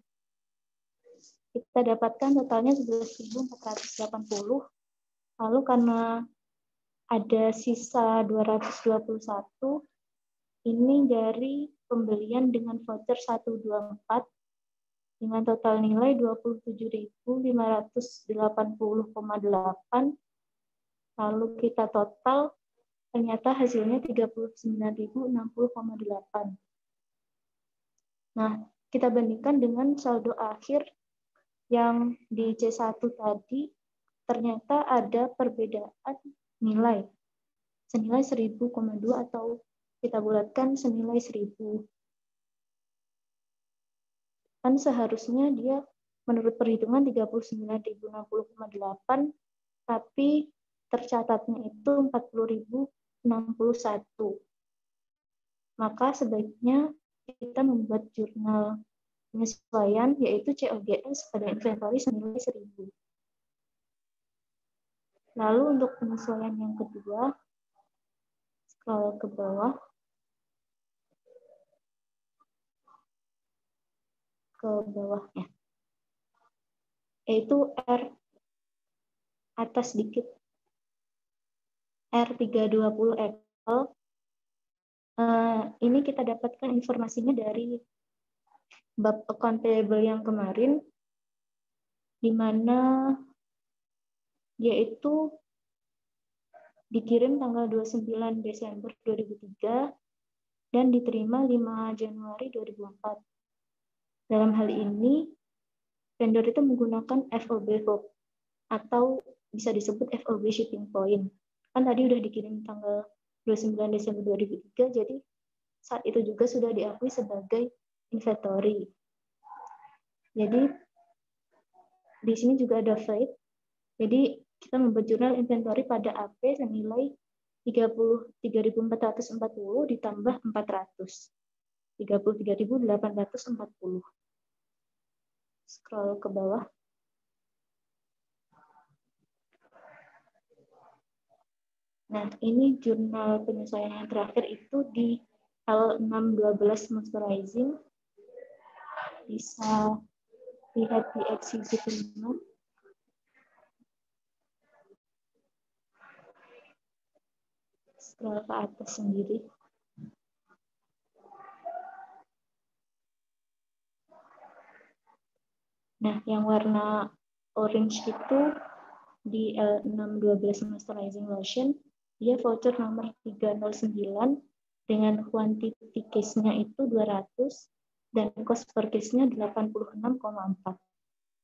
[SPEAKER 11] Kita dapatkan totalnya 11.480. Lalu karena ada sisa 221, ini dari pembelian dengan voucher 124 dengan total nilai 27.580,8. Lalu kita total, ternyata hasilnya 39.060,8. Nah, kita bandingkan dengan saldo akhir yang di C1 tadi, ternyata ada perbedaan nilai. Senilai 1.000,2 atau kita bulatkan senilai 1.000. Kan seharusnya dia menurut perhitungan 39.060,8, tapi tercatatnya itu 40.061. Maka sebaiknya kita membuat jurnal penyesuaian, yaitu COGS pada inventory senilai 1.000. Lalu untuk penyesuaian yang kedua, scroll ke bawah. Ke bawahnya. Yaitu R atas dikit. R320 Apple. Ini kita dapatkan informasinya dari bab account payable yang kemarin, di mana yaitu dikirim tanggal 29 Desember 2003 dan diterima 5 Januari 2004. Dalam hal ini, vendor itu menggunakan FOB hook atau bisa disebut FOB shipping point. Kan tadi udah dikirim tanggal 29 Desember 2003, jadi saat itu juga sudah diakui sebagai inventory. Jadi di sini juga ada freight. Jadi kita membuat jurnal inventory pada AP senilai 33.440 ditambah 400. 33.840. Scroll ke bawah. Nah, ini jurnal penyesuaian yang terakhir itu di L612 Moisturizing. Bisa lihat di exhibit 5. Scroll ke atas sendiri. Nah, yang warna orange itu di L612 Moisturizing Lotion, dia voucher nomor 309 dengan quantity case-nya itu 200 dan cost per case-nya 86,4.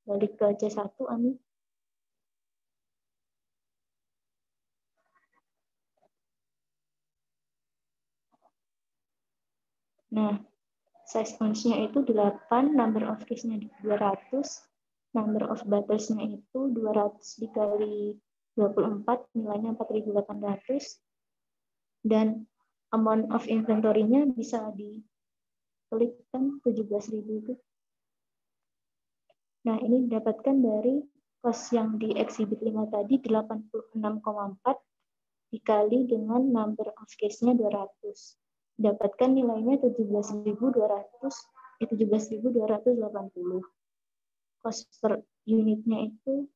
[SPEAKER 11] Balik ke C1, Ami. Nah, size ounce-nya itu 8, number of case-nya 200, number of bottles-nya itu 200 dikali 24, nilainya 4.800, dan amount of inventory-nya bisa diklik kan 17.000 itu. Nah, ini didapatkan dari cost yang di exhibit 5 tadi 86,4 dikali dengan number of case-nya 200. Dapatkan nilainya 17.280. Cost per unitnya itu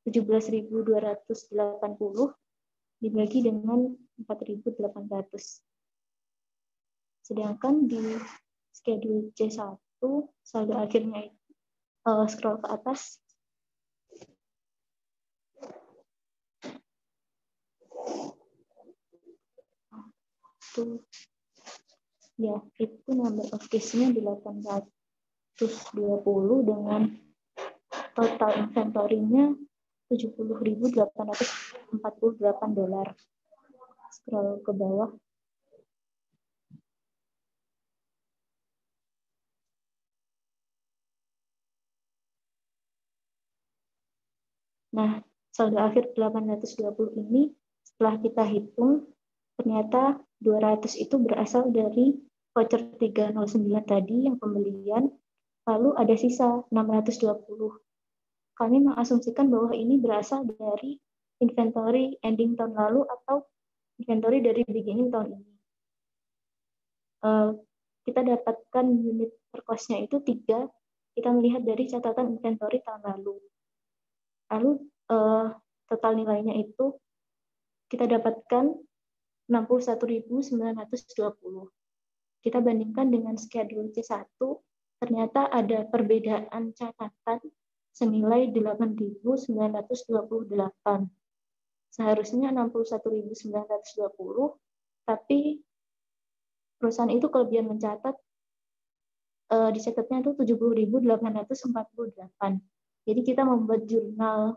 [SPEAKER 11] 17.280 dibagi dengan 4.800. Sedangkan di schedule C1 saldo akhirnya itu scroll ke atas. Ya, itu number of case-nya 820 dengan total inventory-nya $70.848. Scroll ke bawah. Nah, saldo akhir 820 ini setelah kita hitung, ternyata 200 itu berasal dari voucher 309 tadi yang pembelian, lalu ada sisa 620. Kami mengasumsikan bahwa ini berasal dari inventory ending tahun lalu atau inventory dari beginning tahun ini. Kita dapatkan unit per cost-nya itu 3, kita melihat dari catatan inventory tahun lalu. Lalu total nilainya itu kita dapatkan 61.920. Kita bandingkan dengan schedule C1, ternyata ada perbedaan catatan senilai 8.928. Seharusnya 61.920, tapi perusahaan itu kelebihan mencatat dicatatnya itu 70.848. Jadi kita membuat jurnal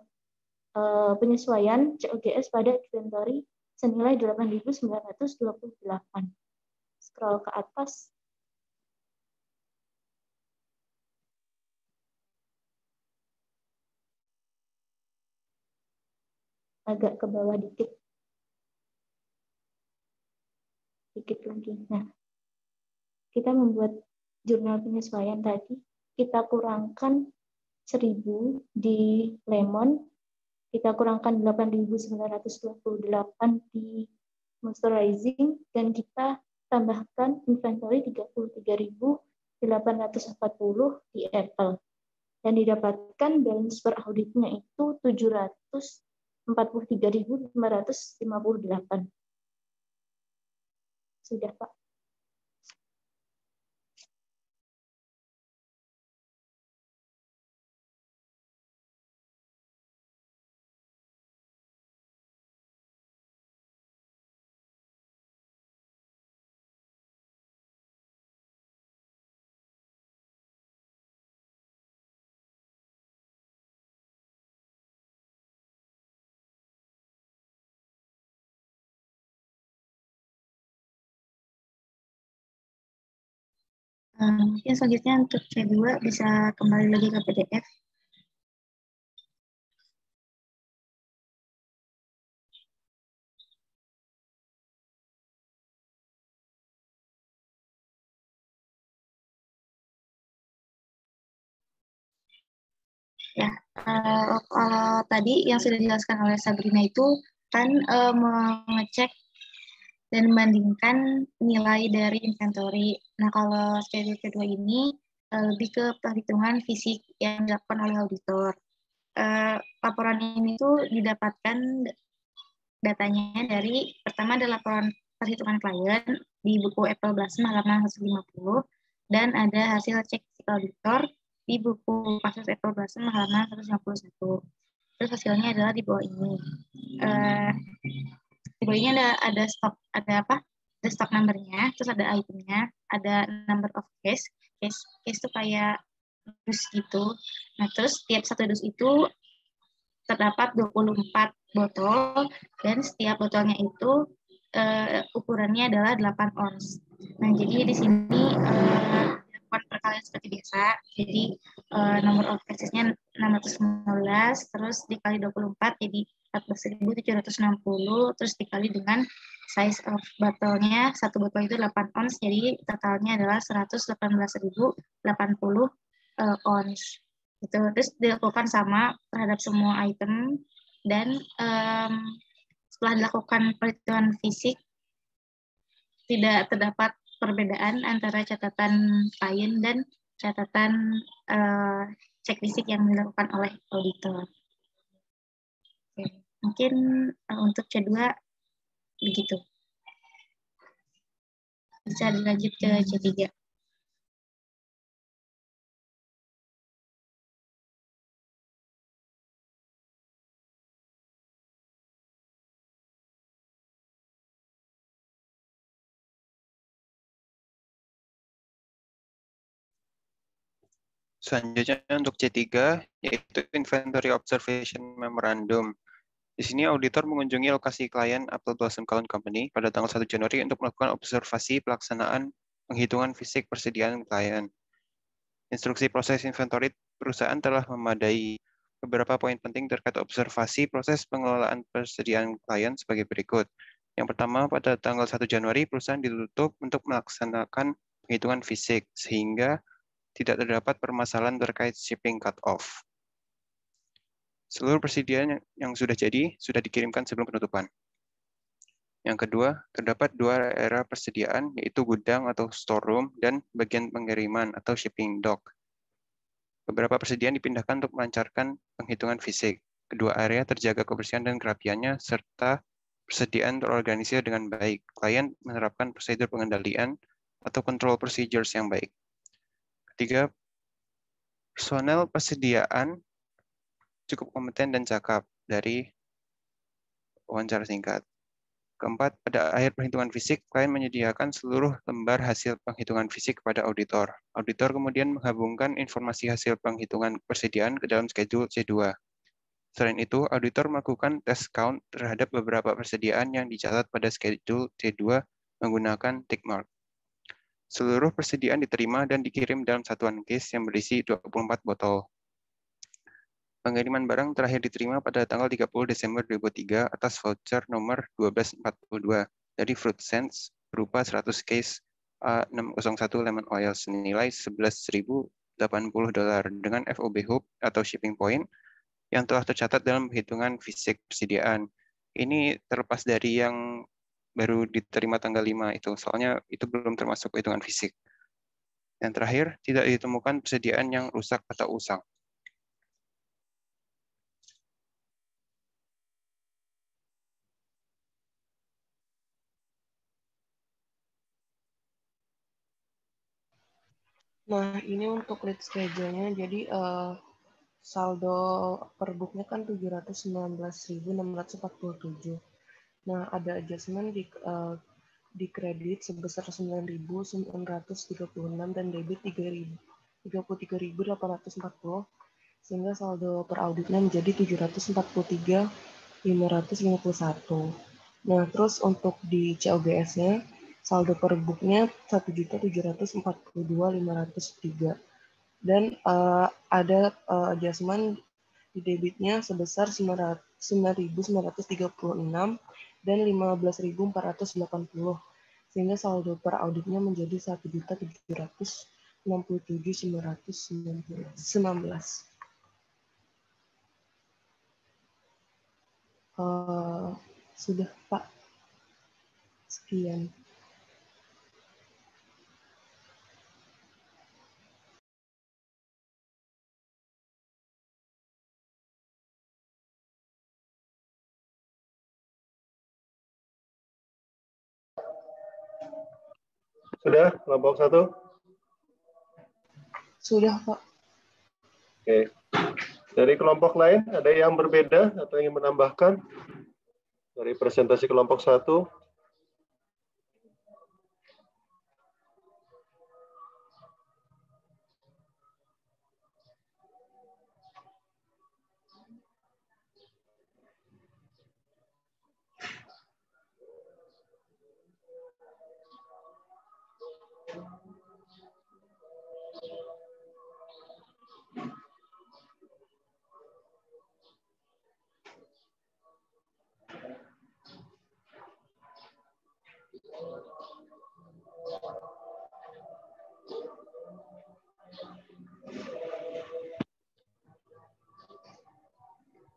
[SPEAKER 11] penyesuaian COGS pada inventory senilai 8.928. Scroll ke atas. Agak ke bawah dikit. Dikit lagi. Nah, kita membuat jurnal penyesuaian tadi, kita kurangkan 1.000 di lemon, kita kurangkan 8.928 di moisturizing, dan kita tambahkan inventory 33.840 di apple. Dan didapatkan balance per auditnya itu 743.558. Sudah, Pak.
[SPEAKER 12] Mungkin selanjutnya untuk C2 bisa kembali lagi ke PDF. Ya, kalau tadi yang sudah dijelaskan oleh Sabrina itu kan mengecek dan membandingkan nilai dari inventory. Nah, kalau schedule kedua ini lebih ke perhitungan fisik yang dilakukan oleh auditor. Laporan ini tuh didapatkan datanya dari, pertama ada laporan perhitungan klien di buku Apple Blossom halaman 150, dan ada hasil cek auditor di buku kasus Apple Blossom halaman 151. Terus hasilnya adalah di bawah ini. Di bawah ini ada stok, ada apa? Ada stok number-nya, terus ada itemnya, ada number of case. Case itu kayak dus gitu. Nah, terus tiap satu dus itu terdapat 24 botol, dan setiap botolnya itu ukurannya adalah 8 ons. Nah, jadi di sini dilakukan perkalian seperti biasa. Jadi number of cases-nya 615, terus dikali 24 jadi 14.760, terus dikali dengan size of botolnya, satu botol itu 8 ons, jadi totalnya adalah 118.080 ons. Itu terus dilakukan sama terhadap semua item, dan setelah dilakukan perhitungan fisik tidak terdapat perbedaan antara catatan klien dan catatan cek fisik yang dilakukan oleh auditor. Oke. Mungkin untuk C2 begitu. Bisa dilanjut ke C3.
[SPEAKER 13] Selanjutnya untuk C3, yaitu Inventory Observation Memorandum. Di sini auditor mengunjungi lokasi klien Apple Blossom Cologne Company pada tanggal 1 Januari untuk melakukan observasi pelaksanaan penghitungan fisik persediaan klien. Instruksi proses inventory perusahaan telah memadai. Beberapa poin penting terkait observasi proses pengelolaan persediaan klien sebagai berikut. Yang pertama, pada tanggal 1 Januari perusahaan ditutup untuk melaksanakan penghitungan fisik, sehingga tidak terdapat permasalahan terkait shipping cut-off. Seluruh persediaan yang sudah jadi sudah dikirimkan sebelum penutupan. Yang kedua, terdapat dua era persediaan, yaitu gudang atau storeroom dan bagian pengiriman atau shipping dock. Beberapa persediaan dipindahkan untuk melancarkan penghitungan fisik. Kedua area terjaga kebersihan dan kerapiannya, serta persediaan terorganisir dengan baik. Klien menerapkan prosedur pengendalian atau control procedures yang baik. Ketiga, personel persediaan cukup kompeten dan cakap dari wawancara singkat. Keempat, pada akhir perhitungan fisik, klien menyediakan seluruh lembar hasil penghitungan fisik kepada auditor. Auditor kemudian menggabungkan informasi hasil penghitungan persediaan ke dalam schedule C2. Selain itu, auditor melakukan test count terhadap beberapa persediaan yang dicatat pada schedule C2 menggunakan tick mark. Seluruh persediaan diterima dan dikirim dalam satuan case yang berisi 24 botol. Pengiriman barang terakhir diterima pada tanggal 30 Desember 2003 atas voucher nomor 1242 dari Fruit Sense berupa 100 case A601 lemon oil senilai $11.080 dengan FOB Hub atau shipping point yang telah tercatat dalam perhitungan fisik persediaan. Ini terlepas dari yang baru diterima tanggal 5 itu, soalnya itu belum termasuk perhitungan fisik. Yang terakhir, tidak ditemukan persediaan yang rusak atau usang.
[SPEAKER 14] Nah, ini untuk lead schedule-nya, jadi saldo per book-nya kan 719.647. Nah, ada adjustment di kredit sebesar 9.936 dan debit 33.840, sehingga saldo per auditnya menjadi 743.551. Nah, terus untuk di COGS-nya saldo per booknya 1.742.503 dan ada adjustment di debitnya sebesar 9.936 dan 15.480 sehingga saldo per auditnya menjadi 1.767.919. Sudah Pak, sekian.
[SPEAKER 1] Sudah kelompok 1?
[SPEAKER 14] Sudah Pak.
[SPEAKER 1] Oke. Dari kelompok lain ada yang berbeda atau yang menambahkan dari presentasi kelompok 1?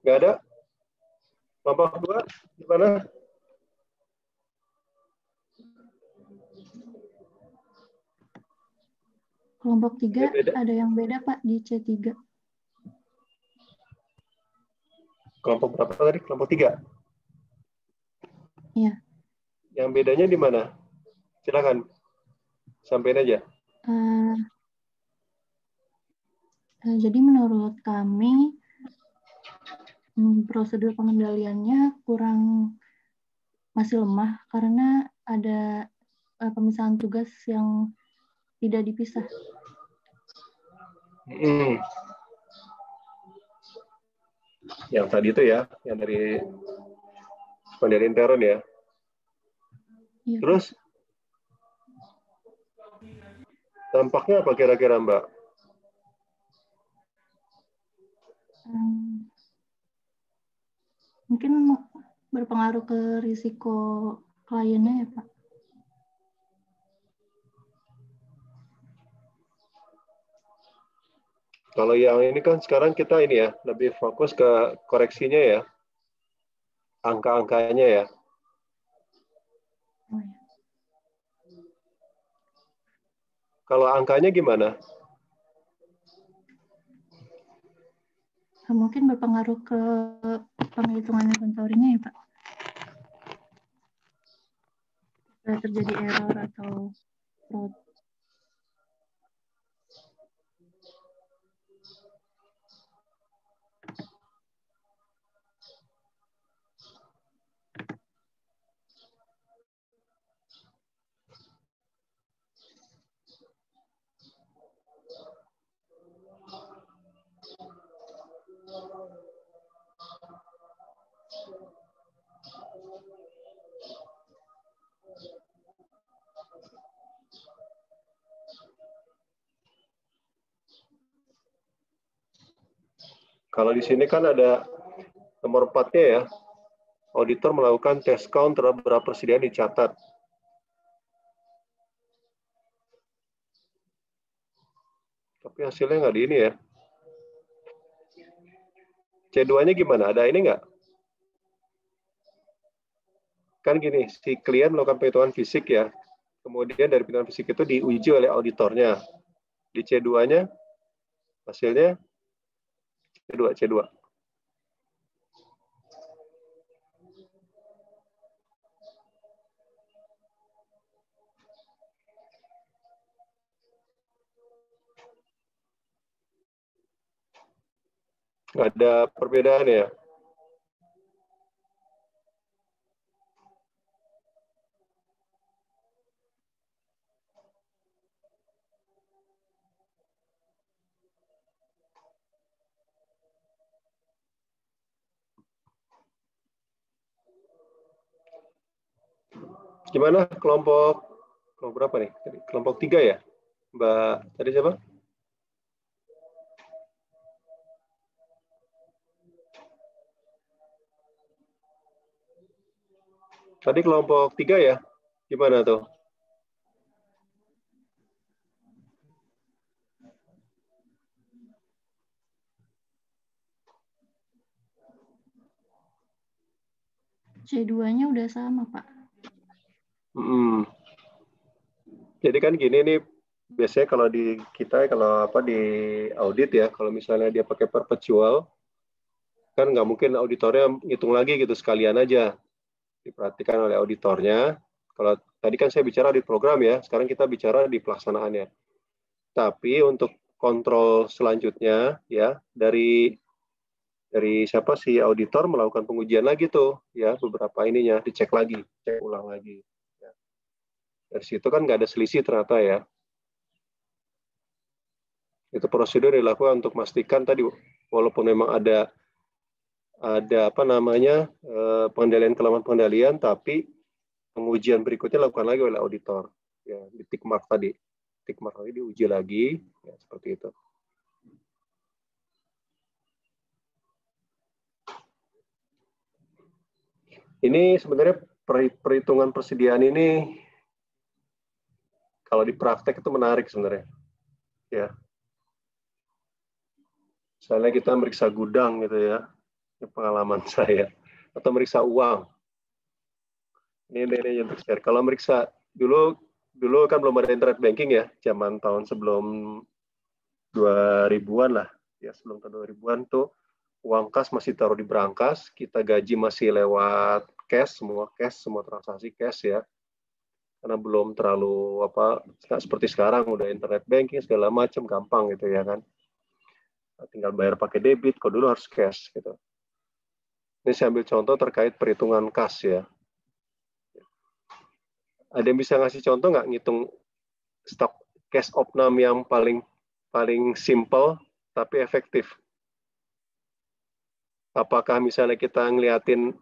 [SPEAKER 1] Nggak ada? Kelompok 2 gimana?
[SPEAKER 15] Kelompok 3 ada yang beda Pak di C3.
[SPEAKER 1] Kelompok berapa tadi? Kelompok 3?
[SPEAKER 15] Iya.
[SPEAKER 1] Yang bedanya di mana? Silakan. Sampaikan aja.
[SPEAKER 15] Jadi menurut kami prosedur pengendaliannya masih lemah karena ada pemisahan tugas yang tidak dipisah.
[SPEAKER 1] Yang tadi itu ya, yang dari intern ya.
[SPEAKER 15] Iya.
[SPEAKER 1] Terus dampaknya apa kira-kira Mbak?
[SPEAKER 15] Mungkin berpengaruh ke risiko kliennya ya Pak.
[SPEAKER 1] Kalau yang ini kan sekarang kita ini ya, lebih fokus ke koreksinya ya. Angka-angkanya ya.
[SPEAKER 15] Oh, ya.
[SPEAKER 1] Kalau angkanya gimana?
[SPEAKER 15] Mungkin berpengaruh ke penghitungan inventory-nya ya Pak. Bisa terjadi error atau fraud.
[SPEAKER 1] Kalau di sini kan ada nomor 4-nya ya. Auditor melakukan test count terhadap berapa persediaan dicatat. Tapi hasilnya nggak di ini ya. C2-nya gimana? Ada ini nggak? Kan gini, si klien melakukan perhitungan fisik ya. Kemudian dari perhitungan fisik itu diuji oleh auditornya. Di C2-nya hasilnya C2. Nggak ada perbedaan ya? Gimana kelompok Kelompok berapa nih? Kelompok 3 ya? Mbak, tadi siapa? Tadi kelompok 3 ya? Gimana tuh?
[SPEAKER 15] C2-nya udah sama, Pak.
[SPEAKER 1] Jadi kan gini nih, biasanya kalau di kita, kalau apa di audit ya, kalau misalnya dia pakai perpetual, kan nggak mungkin auditornya ngitung lagi gitu, sekalian aja. Diperhatikan oleh auditornya. Kalau tadi kan saya bicara di program ya, sekarang kita bicara di pelaksanaannya. Tapi untuk kontrol selanjutnya ya dari siapa sih auditor melakukan pengujian lagi tuh ya, beberapa ininya dicek lagi, cek ulang lagi. Ya. Dari situ kan nggak ada selisih ternyata ya. Itu prosedur dilakukan untuk memastikan tadi walaupun memang ada apa namanya pengendalian kelemahan pengendalian, tapi pengujian berikutnya lakukan lagi oleh auditor. Ya, di tick mark tadi. Tick mark lagi diuji lagi, ya, seperti itu. Ini sebenarnya perhitungan persediaan ini kalau di praktek itu menarik sebenarnya. Ya. Misalnya kita meriksa gudang gitu ya. Ini pengalaman saya. Atau meriksa uang. Ini untuk share. Kalau meriksa dulu kan belum ada internet banking ya, zaman tahun sebelum 2000-an lah. Ya, sebelum tahun 2000-an tuh uang kas masih taruh di brankas, kita gaji masih lewat cash, semua transaksi cash ya. Karena belum terlalu seperti sekarang udah internet banking segala macam gampang gitu ya kan. Tinggal bayar pakai debit, kalau dulu harus cash gitu. Ini saya ambil contoh terkait perhitungan kas ya. Ada yang bisa ngasih contoh nggak ngitung stok cash opnam yang paling simple tapi efektif? Apakah misalnya kita ngeliatin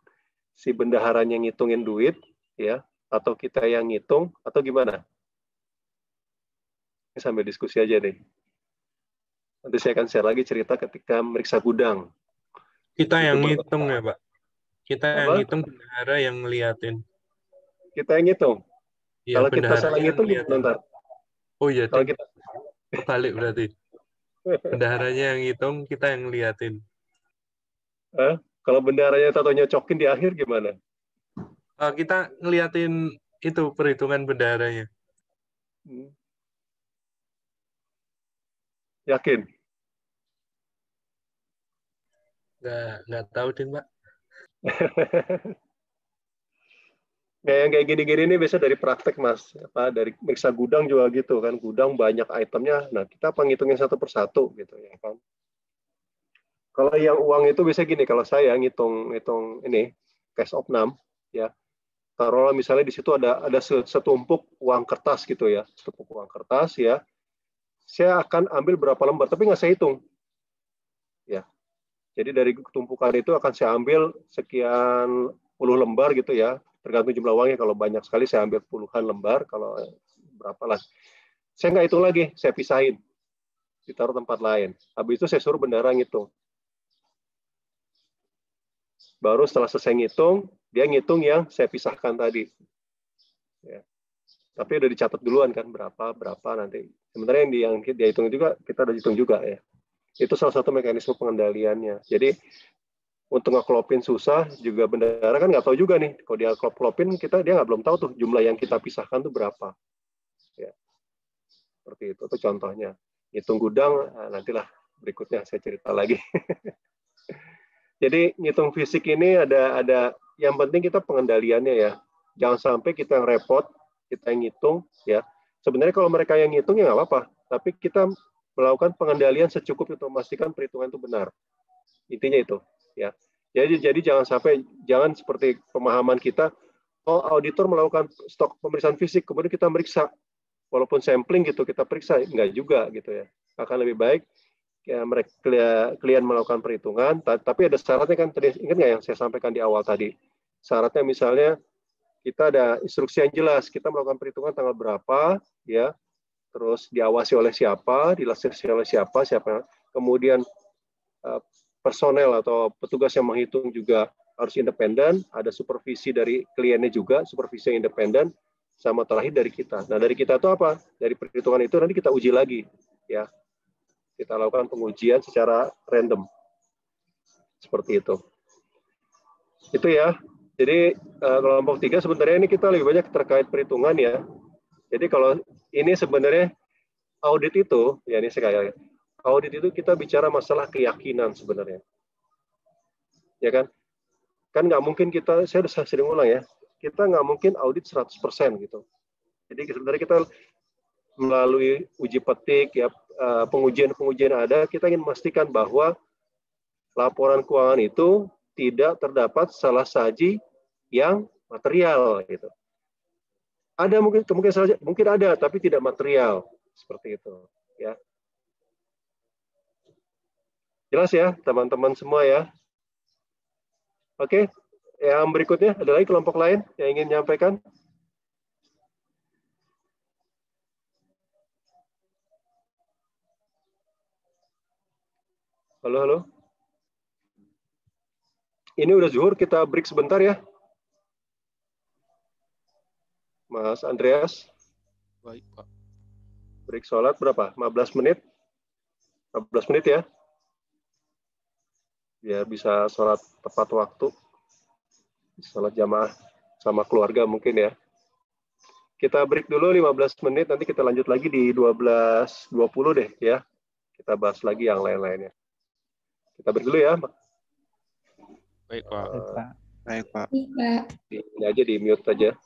[SPEAKER 1] si bendaharanya ngitungin duit, ya, atau kita yang ngitung, atau gimana? Ini sambil diskusi aja deh. Nanti saya akan share lagi cerita ketika meriksa gudang.
[SPEAKER 6] Kita yang ngitung ya, Pak? Kita
[SPEAKER 1] Apa?
[SPEAKER 6] yang ngitung, bendahara yang ngeliatin.
[SPEAKER 1] Kita yang ngitung?
[SPEAKER 6] Ya,
[SPEAKER 1] kalau kita salah ngitung, gimana?
[SPEAKER 6] Oh iya,
[SPEAKER 1] kalau kita
[SPEAKER 6] kebalik berarti. Bendaharanya yang ngitung, kita yang ngeliatin.
[SPEAKER 1] Kalau bendaharanya tato nyocokin di akhir gimana?
[SPEAKER 6] Kita ngeliatin itu perhitungan bendaharanya.
[SPEAKER 1] Yakin?
[SPEAKER 6] Nggak tahu deh, Mbak.
[SPEAKER 1] Yang kayak gini-gini ini biasa dari praktek, Mas. Dari meriksa gudang juga gitu kan. Gudang banyak itemnya. Nah, kita ngitungin satu persatu gitu ya kan. Kalau yang uang itu bisa gini, kalau saya ngitung ini cash opnam ya. Taruhlah misalnya di situ ada setumpuk uang kertas gitu ya. Setumpuk uang kertas ya. Saya akan ambil berapa lembar, tapi nggak saya hitung. Ya. Jadi dari tumpukan itu akan saya ambil sekian puluh lembar gitu ya. Tergantung jumlah uangnya, kalau banyak sekali saya ambil puluhan lembar, kalau berapa lah. Saya nggak hitung lagi, saya pisahin. Ditaruh tempat lain. Habis itu saya suruh bendahara ngitung. Baru setelah selesai ngitung, dia ngitung yang saya pisahkan tadi. Ya. Tapi udah dicatat duluan kan, berapa nanti. Sementara yang dia hitung juga, kita udah hitung juga ya. Itu salah satu mekanisme pengendaliannya. Jadi untuk ngeklopin susah, juga bendahara kan nggak tahu juga nih. Kalau dia klopin, dia belum tahu tuh jumlah yang kita pisahkan tuh berapa. Ya. Seperti itu tuh contohnya. Ngitung gudang, nantilah berikutnya saya cerita lagi. Jadi ngitung fisik ini ada yang penting kita pengendaliannya ya. Jangan sampai kita yang repot, kita yang ngitung ya. Sebenarnya kalau mereka yang ngitung ya nggak apa-apa, tapi kita melakukan pengendalian secukupnya untuk memastikan perhitungan itu benar. Intinya itu ya. Jadi jangan seperti pemahaman kita, oh auditor melakukan stok pemeriksaan fisik, kemudian kita meriksa, walaupun sampling gitu kita periksa, enggak juga gitu ya. Akan lebih baik ya klien melakukan perhitungan, tapi ada syaratnya kan, tadi ingat nggak yang saya sampaikan di awal tadi? Syaratnya misalnya kita ada instruksi yang jelas. Kita melakukan perhitungan tanggal berapa, ya, terus diawasi oleh siapa, dilaksanakan oleh siapa, kemudian personel atau petugas yang menghitung juga harus independen, ada supervisi dari kliennya juga, supervisi yang independen, sama terakhir dari kita. Nah, dari kita itu apa? Dari perhitungan itu nanti kita uji lagi, ya. Kita lakukan pengujian secara random. Seperti itu. Itu ya. Jadi kelompok 3 sebenarnya ini kita lebih banyak terkait perhitungan ya. Jadi kalau ini sebenarnya audit itu, ya ini sekali audit itu kita bicara masalah keyakinan sebenarnya. Ya kan? Kan nggak mungkin kita, saya udah sering ulang ya, kita nggak mungkin audit 100% gitu. Jadi sebenarnya kita melalui uji petik, ya pengujian-pengujian ada, kita ingin memastikan bahwa laporan keuangan itu tidak terdapat salah saji yang material gitu. Ada mungkin ada, tapi tidak material seperti itu. Ya, jelas ya teman-teman semua ya. Oke, yang berikutnya ada lagi kelompok lain yang ingin menyampaikan. Halo, halo. Ini udah zuhur, kita break sebentar ya. Mas Andreas.
[SPEAKER 2] Baik, Pak.
[SPEAKER 1] Break sholat berapa? 15 menit? 15 menit ya. Biar bisa sholat tepat waktu. Sholat jamaah sama keluarga mungkin ya. Kita break dulu 15 menit, nanti kita lanjut lagi di 12.20 deh ya. Kita bahas lagi yang lain-lainnya. Kita break dulu ya.
[SPEAKER 2] Baik, Pak.
[SPEAKER 13] Baik, Pak.
[SPEAKER 1] Ini aja di mute aja.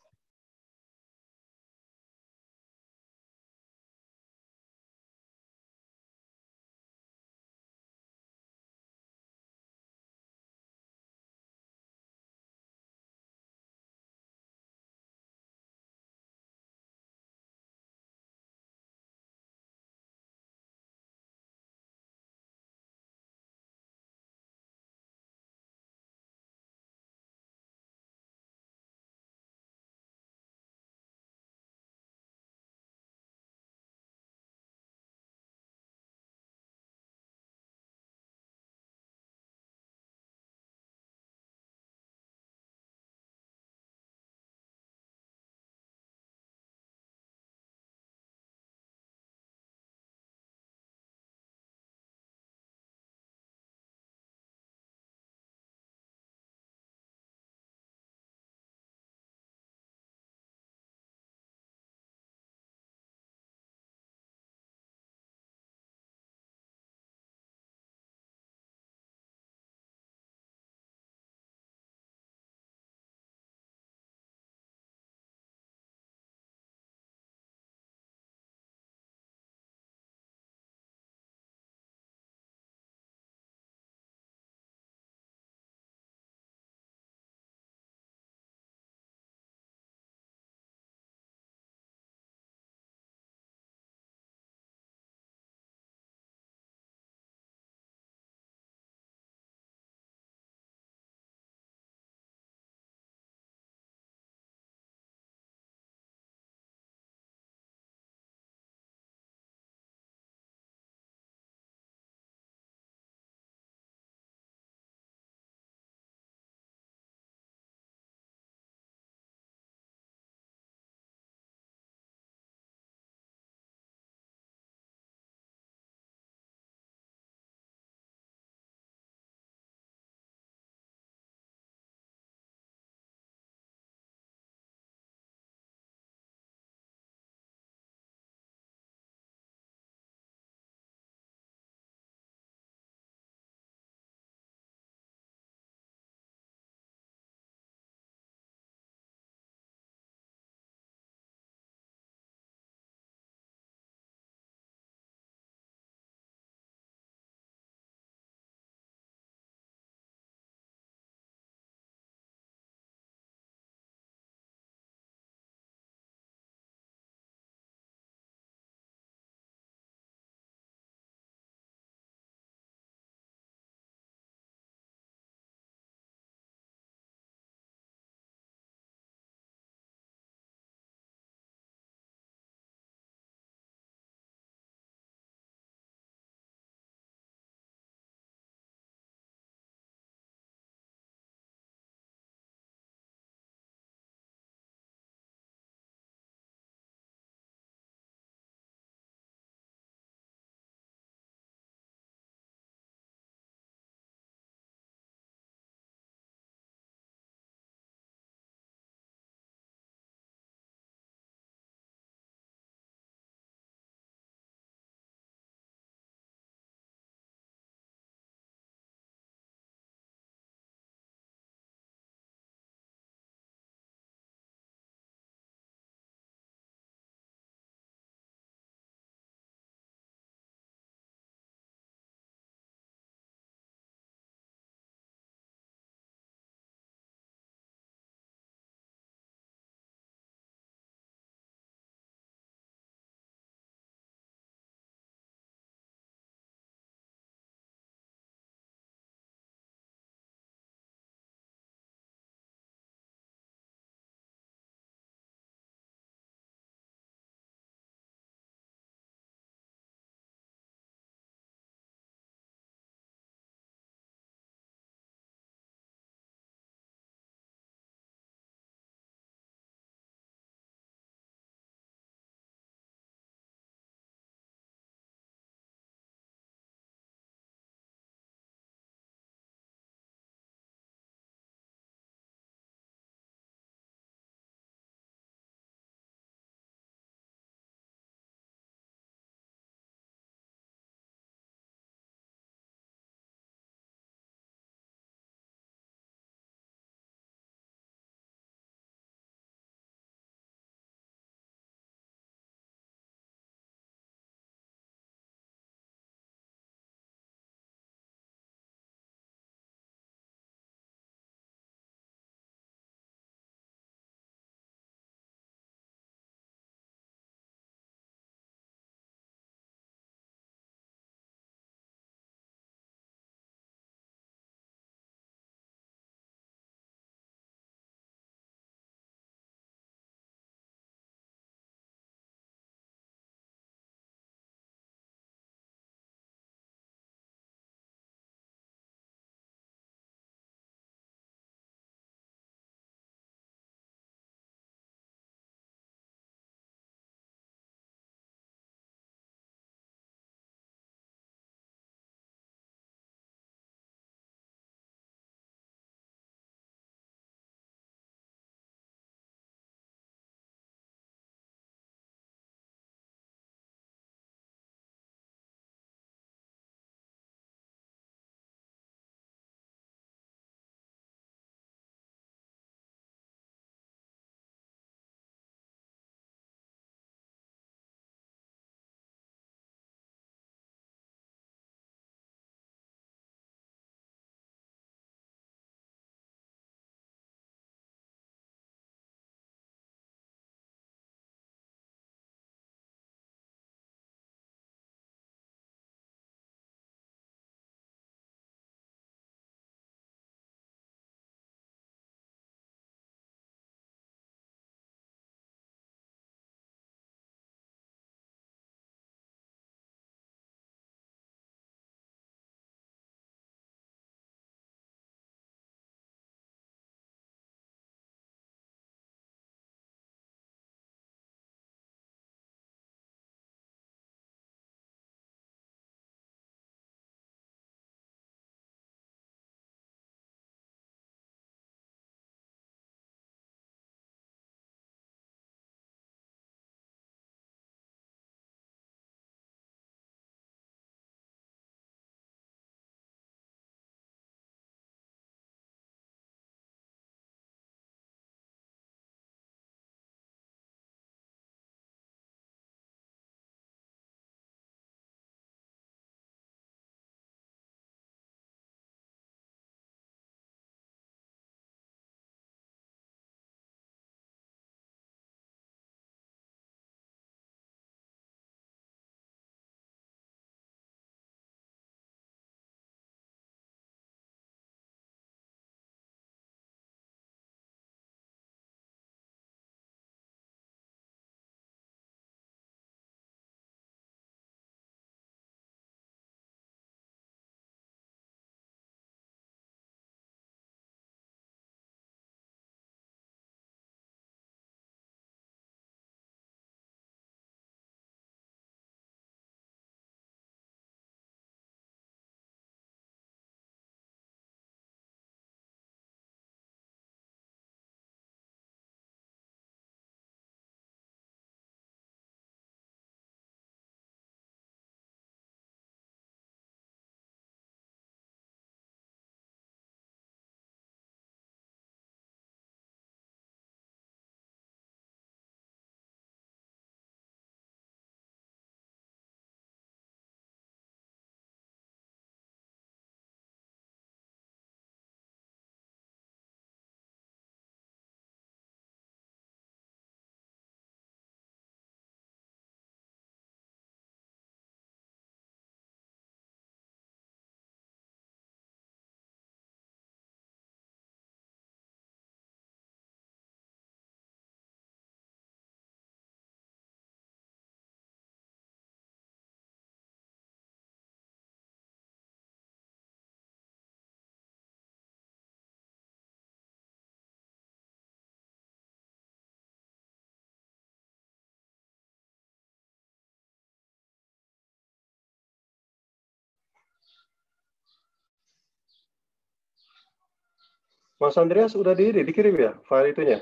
[SPEAKER 1] Mas Andreas udah dikirim ya file itunya?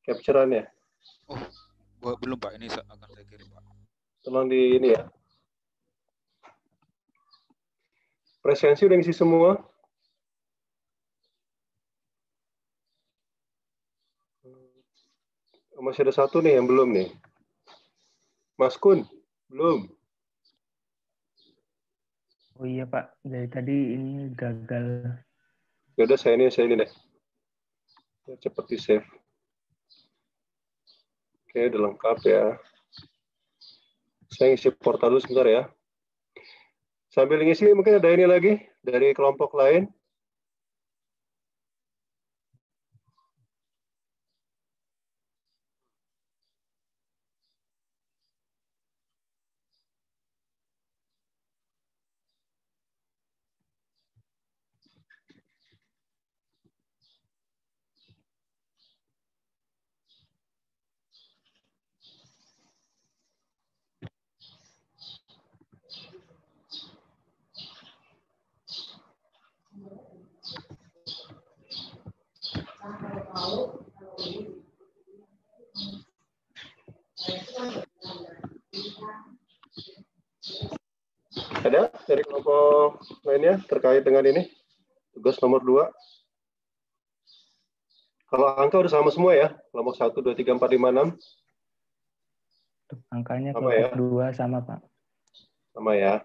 [SPEAKER 1] Capture-annya?
[SPEAKER 2] Oh, belum Pak, ini akan saya kirim Pak.
[SPEAKER 1] Tolong di ini ya. Presensi udah ngisi semua? Masih ada satu nih yang belum nih. Mas Kun, belum.
[SPEAKER 8] Oh iya Pak, dari tadi ini gagal.
[SPEAKER 1] Ya udah saya ini deh. Cepat di save. Oke, udah lengkap ya. Saya ngisi portal dulu sebentar ya. Sambil ngisi mungkin ada ini lagi dari kelompok lain. Ada dari kelompok lainnya terkait dengan ini? Tugas nomor 2. Kalau angka udah sama semua ya? Kelompok 1, 2, 3, 4, 5, 6?
[SPEAKER 8] Angkanya
[SPEAKER 1] sama
[SPEAKER 8] kelompok
[SPEAKER 1] ya?
[SPEAKER 8] 2 sama Pak.
[SPEAKER 1] Sama ya.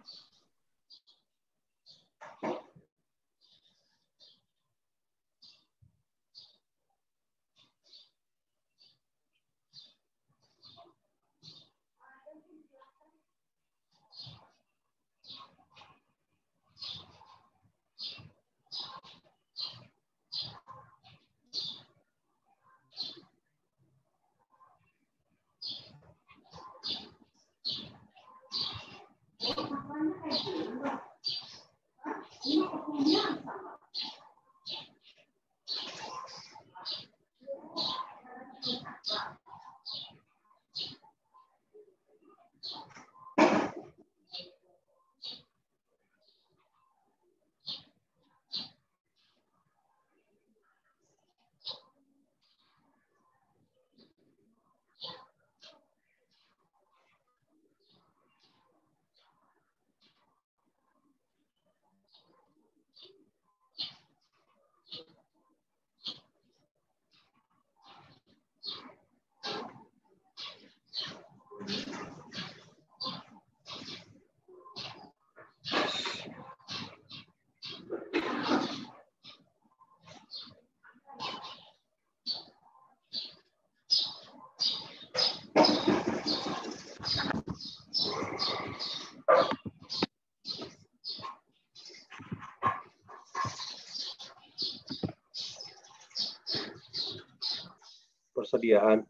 [SPEAKER 1] Persediaan.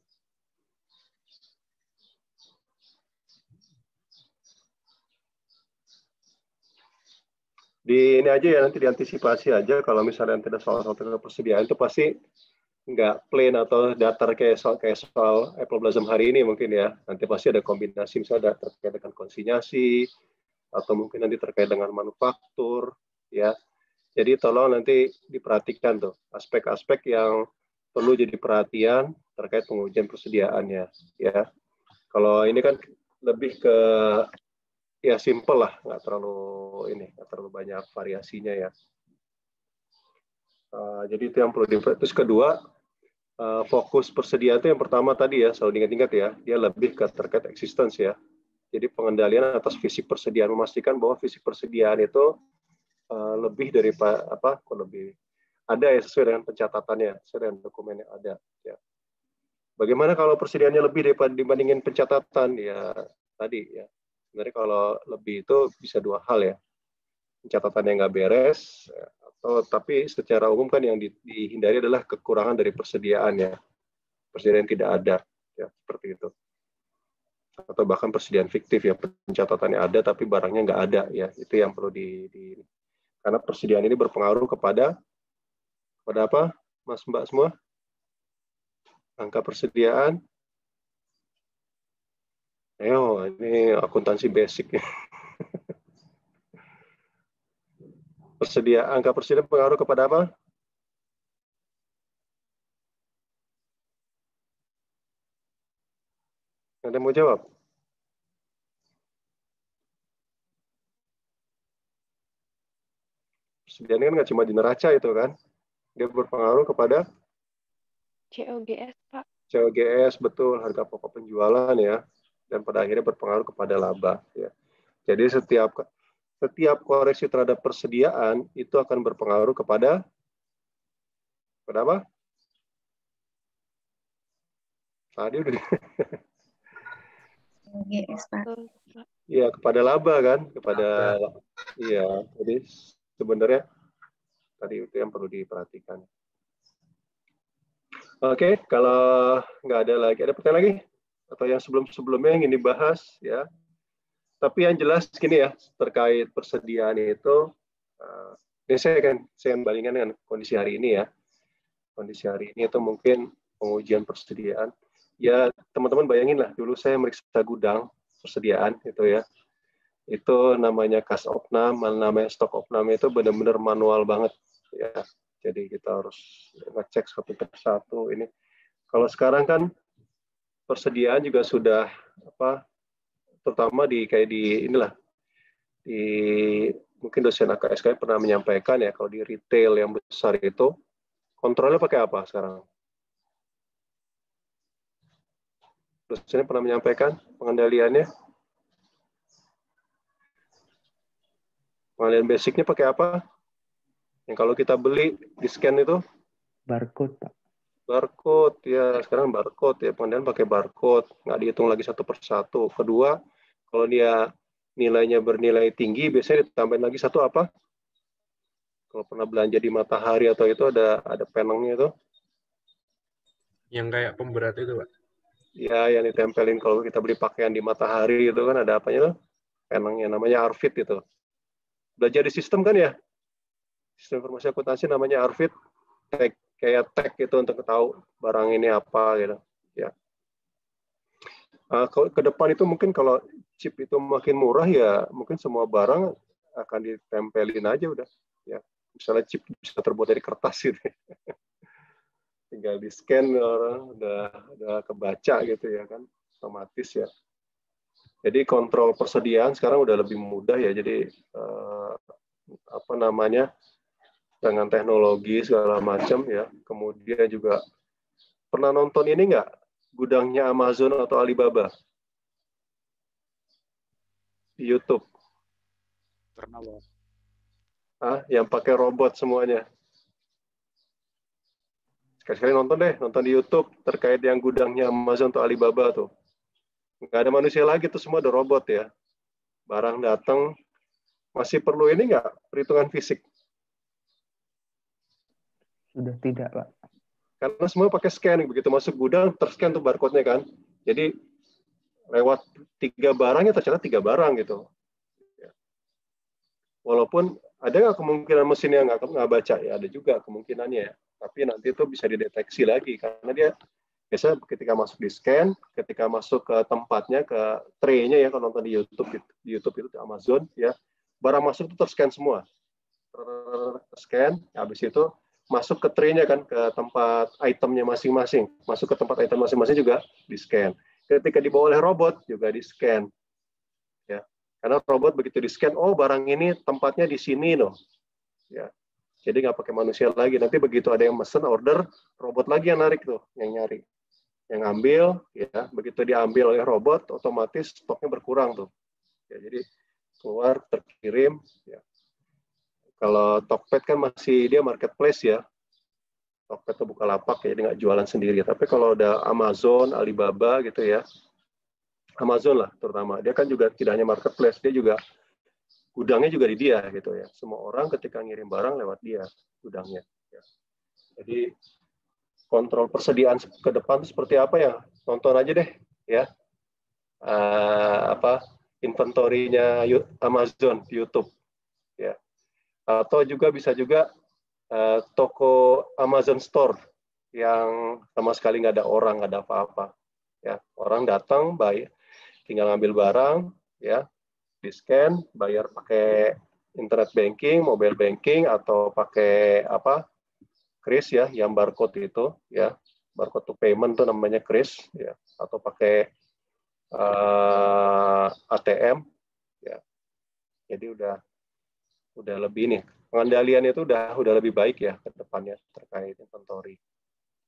[SPEAKER 1] Di ini aja ya, nanti diantisipasi aja kalau misalnya nanti ada soal-soal persediaan itu pasti nggak plain atau datar kayak soal Apple Blossom hari ini mungkin ya. Nanti pasti ada kombinasi misalnya terkait dengan konsinyasi atau mungkin nanti terkait dengan manufaktur ya. Jadi tolong nanti diperhatikan tuh aspek-aspek yang perlu jadi perhatian terkait pengujian persediaannya ya. Kalau ini kan lebih ke ya simple lah, nggak terlalu banyak variasinya ya. Jadi itu yang perlu terus kedua, fokus persediaan itu yang pertama tadi ya, selalu diingat-ingat ya, dia lebih ke terkait existence ya. Jadi pengendalian atas fisik persediaan, memastikan bahwa fisik persediaan itu lebih dari lebih ada ya sesuai dengan pencatatannya, sesuai dengan dokumen yang ada. Ya. Bagaimana kalau persediaannya lebih daripada dibandingin pencatatan ya tadi ya. Sebenarnya kalau lebih itu bisa dua hal ya, pencatatan yang nggak beres, tapi secara umum kan yang dihindari adalah kekurangan dari persediaan ya, persediaan yang tidak ada, ya seperti itu. Atau bahkan persediaan fiktif ya, pencatatannya ada tapi barangnya nggak ada ya, itu yang perlu karena persediaan ini berpengaruh kepada apa, Mas Mbak semua? Angka persediaan. Ayo, ini akuntansi basic ya. Angka persediaan pengaruh kepada apa? Ada yang mau jawab? Persediaan kan nggak cuma di neraca itu kan, dia berpengaruh kepada
[SPEAKER 14] COGS, Pak.
[SPEAKER 1] COGS, betul, harga pokok penjualan ya, dan pada akhirnya berpengaruh kepada laba ya. Jadi setiap koreksi terhadap persediaan itu akan berpengaruh kepada apa? Tadi udah.
[SPEAKER 12] COGS, Pak.
[SPEAKER 1] Iya, kepada laba kan, kepada iya. Jadi sebenarnya tadi itu yang perlu diperhatikan. Oke, kalau nggak ada lagi, ada pertanyaan lagi? Atau yang sebelum-sebelumnya yang ingin dibahas ya. Tapi yang jelas gini ya, terkait persediaan itu, ini saya akan bandingkan dengan kondisi hari ini ya. Kondisi hari ini itu mungkin pengujian persediaan. Ya teman-teman bayangin lah, dulu saya meriksa gudang persediaan itu ya. Itu namanya kas opnam, namanya stok opnam itu benar-benar manual banget ya. Jadi kita harus ngecek satu persatu ini. Kalau sekarang kan persediaan juga sudah apa, terutama di kayak di inilah, di mungkin dosen AKSK pernah menyampaikan ya, kalau di retail yang besar itu kontrolnya pakai apa sekarang? Dosennya pernah menyampaikan pengendaliannya? Pengendalian basicnya pakai apa? Yang kalau kita beli di scan itu?
[SPEAKER 8] Barcode, Pak.
[SPEAKER 1] Barcode ya, sekarang barcode ya, pengendalian pakai barcode, nggak dihitung lagi satu persatu. Kedua, kalau dia nilainya bernilai tinggi, biasanya ditambahin lagi satu apa? Kalau pernah belanja di Matahari atau itu ada penengnya itu.
[SPEAKER 6] Yang kayak pemberat itu, Pak.
[SPEAKER 1] Ya, yang ditempelin kalau kita beli pakaian di Matahari itu kan ada apanya tuh? Penengnya, namanya Arfit itu. Belajar di sistem kan ya? Sistem informasi akuntansi namanya Arfit. Kayak tag itu untuk tahu barang ini apa gitu. Ya. Ke depan itu mungkin kalau chip itu makin murah ya mungkin semua barang akan ditempelin aja udah. Ya. Misalnya chip bisa terbuat dari kertas gitu. Tinggal di scan orang udah kebaca gitu ya kan, otomatis ya. Jadi kontrol persediaan sekarang udah lebih mudah ya. Jadi apa namanya, dengan teknologi segala macam ya. Kemudian juga pernah nonton ini nggak, gudangnya Amazon atau Alibaba di YouTube?
[SPEAKER 2] Pernah, Pak.
[SPEAKER 1] Yang pakai robot semuanya. Sekali-sekali nonton deh, nonton di YouTube terkait yang gudangnya Amazon atau Alibaba tuh. Nggak ada manusia lagi, tuh semua ada robot ya. Barang datang, masih perlu ini nggak, perhitungan fisik?
[SPEAKER 8] Sudah tidak, Pak.
[SPEAKER 1] Karena semua pakai scan, begitu masuk gudang, terscan tuh barcode-nya kan. Jadi lewat 3 barangnya tercatat 3 barang gitu. Walaupun ada nggak kemungkinan mesin yang nggak baca? Ya ada juga kemungkinannya ya. Tapi nanti itu bisa dideteksi lagi karena dia biasa ketika masuk di scan, ketika masuk ke tempatnya, ke tray-nya ya, kalau nonton di YouTube itu di Amazon ya, barang masuk itu terscan semua, terscan, habis itu masuk ke tray-nya kan, ke tempat itemnya masing-masing, masuk ke tempat item masing-masing juga di scan. Ketika dibawa oleh robot juga di scan, ya, karena robot begitu di scan, oh barang ini tempatnya di sini loh, ya. Jadi nggak pakai manusia lagi. Nanti begitu ada yang mesen order, robot lagi yang narik tuh, yang nyari, yang ngambil, ya. Begitu diambil oleh robot, otomatis stoknya berkurang tuh. Ya, jadi keluar terkirim. Ya. Kalau Tokped kan masih dia marketplace ya. Tokped itu Bukalapak, ya, dia nggak jualan sendiri. Tapi kalau udah Amazon, Alibaba gitu ya, Amazon lah terutama, dia kan juga tidak hanya marketplace, dia juga gudangnya juga di dia gitu ya. Semua orang ketika ngirim barang lewat dia gudangnya. Ya. Jadi kontrol persediaan ke depan seperti apa ya? Tonton aja deh ya. Inventory-nya Amazon di YouTube. Ya. Atau juga bisa juga toko Amazon Store yang sama sekali nggak ada orang, nggak ada apa-apa. Ya, orang datang, bayar, tinggal ngambil barang, ya, di scan, bayar pakai internet banking, mobile banking, atau pakai apa kris ya, yang barcode itu ya, barcode to payment tuh namanya kris ya, atau pakai ATM ya. Jadi udah lebih nih, pengendalian itu udah lebih baik ya ke depannya terkait inventory.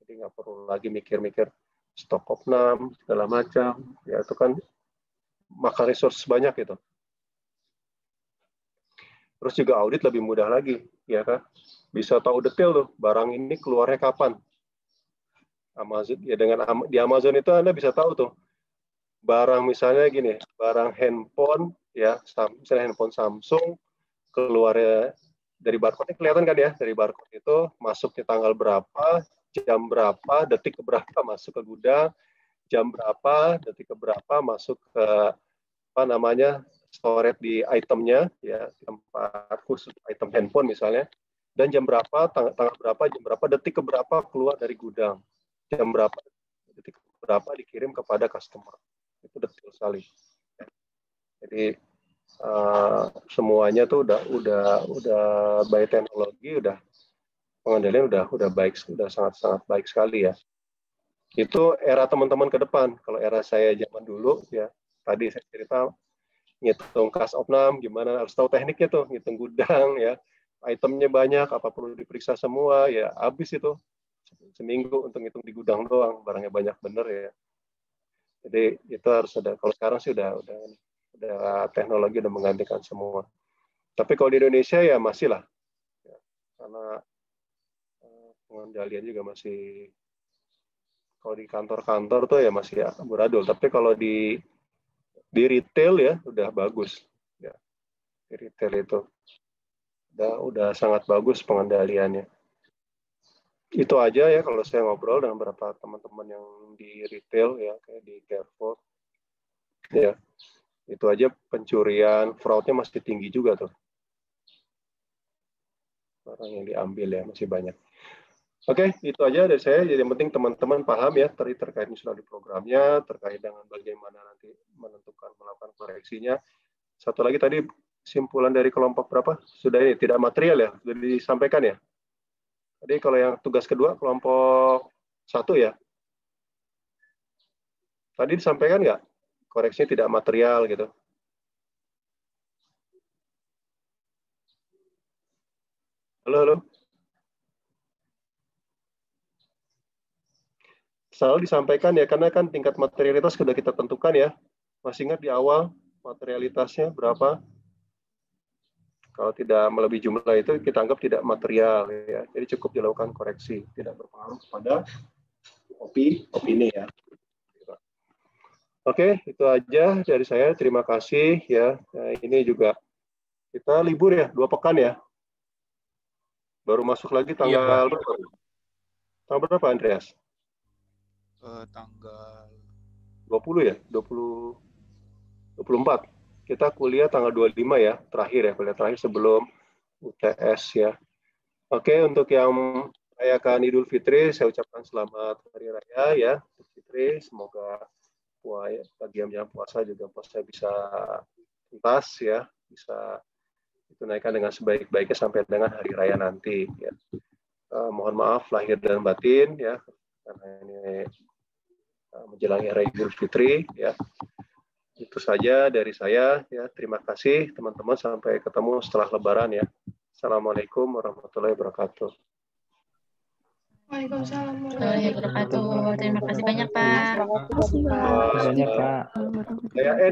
[SPEAKER 1] Jadi nggak perlu lagi mikir-mikir stok opnam segala macam ya, itu kan makan resource banyak itu. Terus juga audit lebih mudah lagi ya kan, bisa tahu detail tuh barang ini keluarnya kapan. Amazon ya, di Amazon itu Anda bisa tahu tuh barang misalnya gini, barang handphone ya, misalnya handphone Samsung keluarnya dari barcode kelihatan kan ya, dari barcode itu masuknya tanggal berapa, jam berapa, detik berapa masuk ke gudang, jam berapa, detik berapa masuk ke apa namanya storage di itemnya ya, tempat khusus item handphone misalnya, dan jam berapa, tanggal berapa, jam berapa, detik berapa keluar dari gudang, jam berapa, detik berapa dikirim kepada customer. Itu detail sekali. Jadi semuanya tuh udah by teknologi, udah pengendalian udah baik, udah sangat baik sekali ya. Itu era teman-teman ke depan. Kalau era saya zaman dulu ya, tadi saya cerita ngitung kas opnam gimana, harus tahu tekniknya tuh, ngitung gudang ya, itemnya banyak, apa perlu diperiksa semua ya, habis itu seminggu untuk ngitung di gudang doang, barangnya banyak bener ya. Jadi itu harus ada. Kalau sekarang sih udah teknologi udah menggantikan semua. Tapi kalau di Indonesia ya masih lah, ya, karena pengendalian juga masih, kalau di kantor-kantor tuh ya masih amburadul. Tapi kalau di retail ya udah bagus, ya. Di retail itu udah sangat bagus pengendaliannya. Itu aja ya kalau saya ngobrol dengan beberapa teman-teman yang di retail ya, kayak di Carrefour, ya. Itu aja pencurian, fraudnya masih tinggi juga tuh. Barang yang diambil ya masih banyak. Oke, itu aja dari saya. Jadi yang penting teman-teman paham ya terkait misalnya di programnya, terkait dengan bagaimana nanti menentukan melakukan koreksinya. Satu lagi tadi simpulan dari kelompok berapa? Sudah ini tidak material ya, sudah disampaikan ya. Jadi kalau yang tugas kedua kelompok 1 ya. Tadi disampaikan nggak? Koreksinya tidak material gitu. Halo. Selalu disampaikan ya, karena kan tingkat materialitas sudah kita tentukan ya. Masih ingat di awal materialitasnya berapa? Kalau tidak melebihi jumlah itu kita anggap tidak material ya. Jadi cukup dilakukan koreksi, tidak berpengaruh kepada opini ya. Oke, itu aja dari saya. Terima kasih ya. Nah, ini juga kita libur ya, 2 pekan ya. Baru masuk lagi tanggal berapa Andreas?
[SPEAKER 2] Tanggal
[SPEAKER 1] 20 ya, 24. Kita kuliah tanggal 25 ya, terakhir ya, kuliah terakhir sebelum UTS ya. Oke, untuk yang merayakan Idul Fitri, saya ucapkan selamat Hari Raya ya, Idul Fitri. Semoga bagi yang puasa juga puasa bisa tuntas ya, bisa ditunaikan dengan sebaik-baiknya sampai dengan Hari Raya nanti ya. Mohon maaf lahir dan batin ya, karena ini menjelang Hari Idul Fitri ya. Itu saja dari saya ya. Terima kasih teman-teman, sampai ketemu setelah Lebaran ya. Assalamualaikum warahmatullahi wabarakatuh.
[SPEAKER 10] Waalaikumsalam
[SPEAKER 12] warahmatullahi wabarakatuh. Terima kasih banyak Pak.
[SPEAKER 8] Terima kasih banyak Pak.
[SPEAKER 1] Saya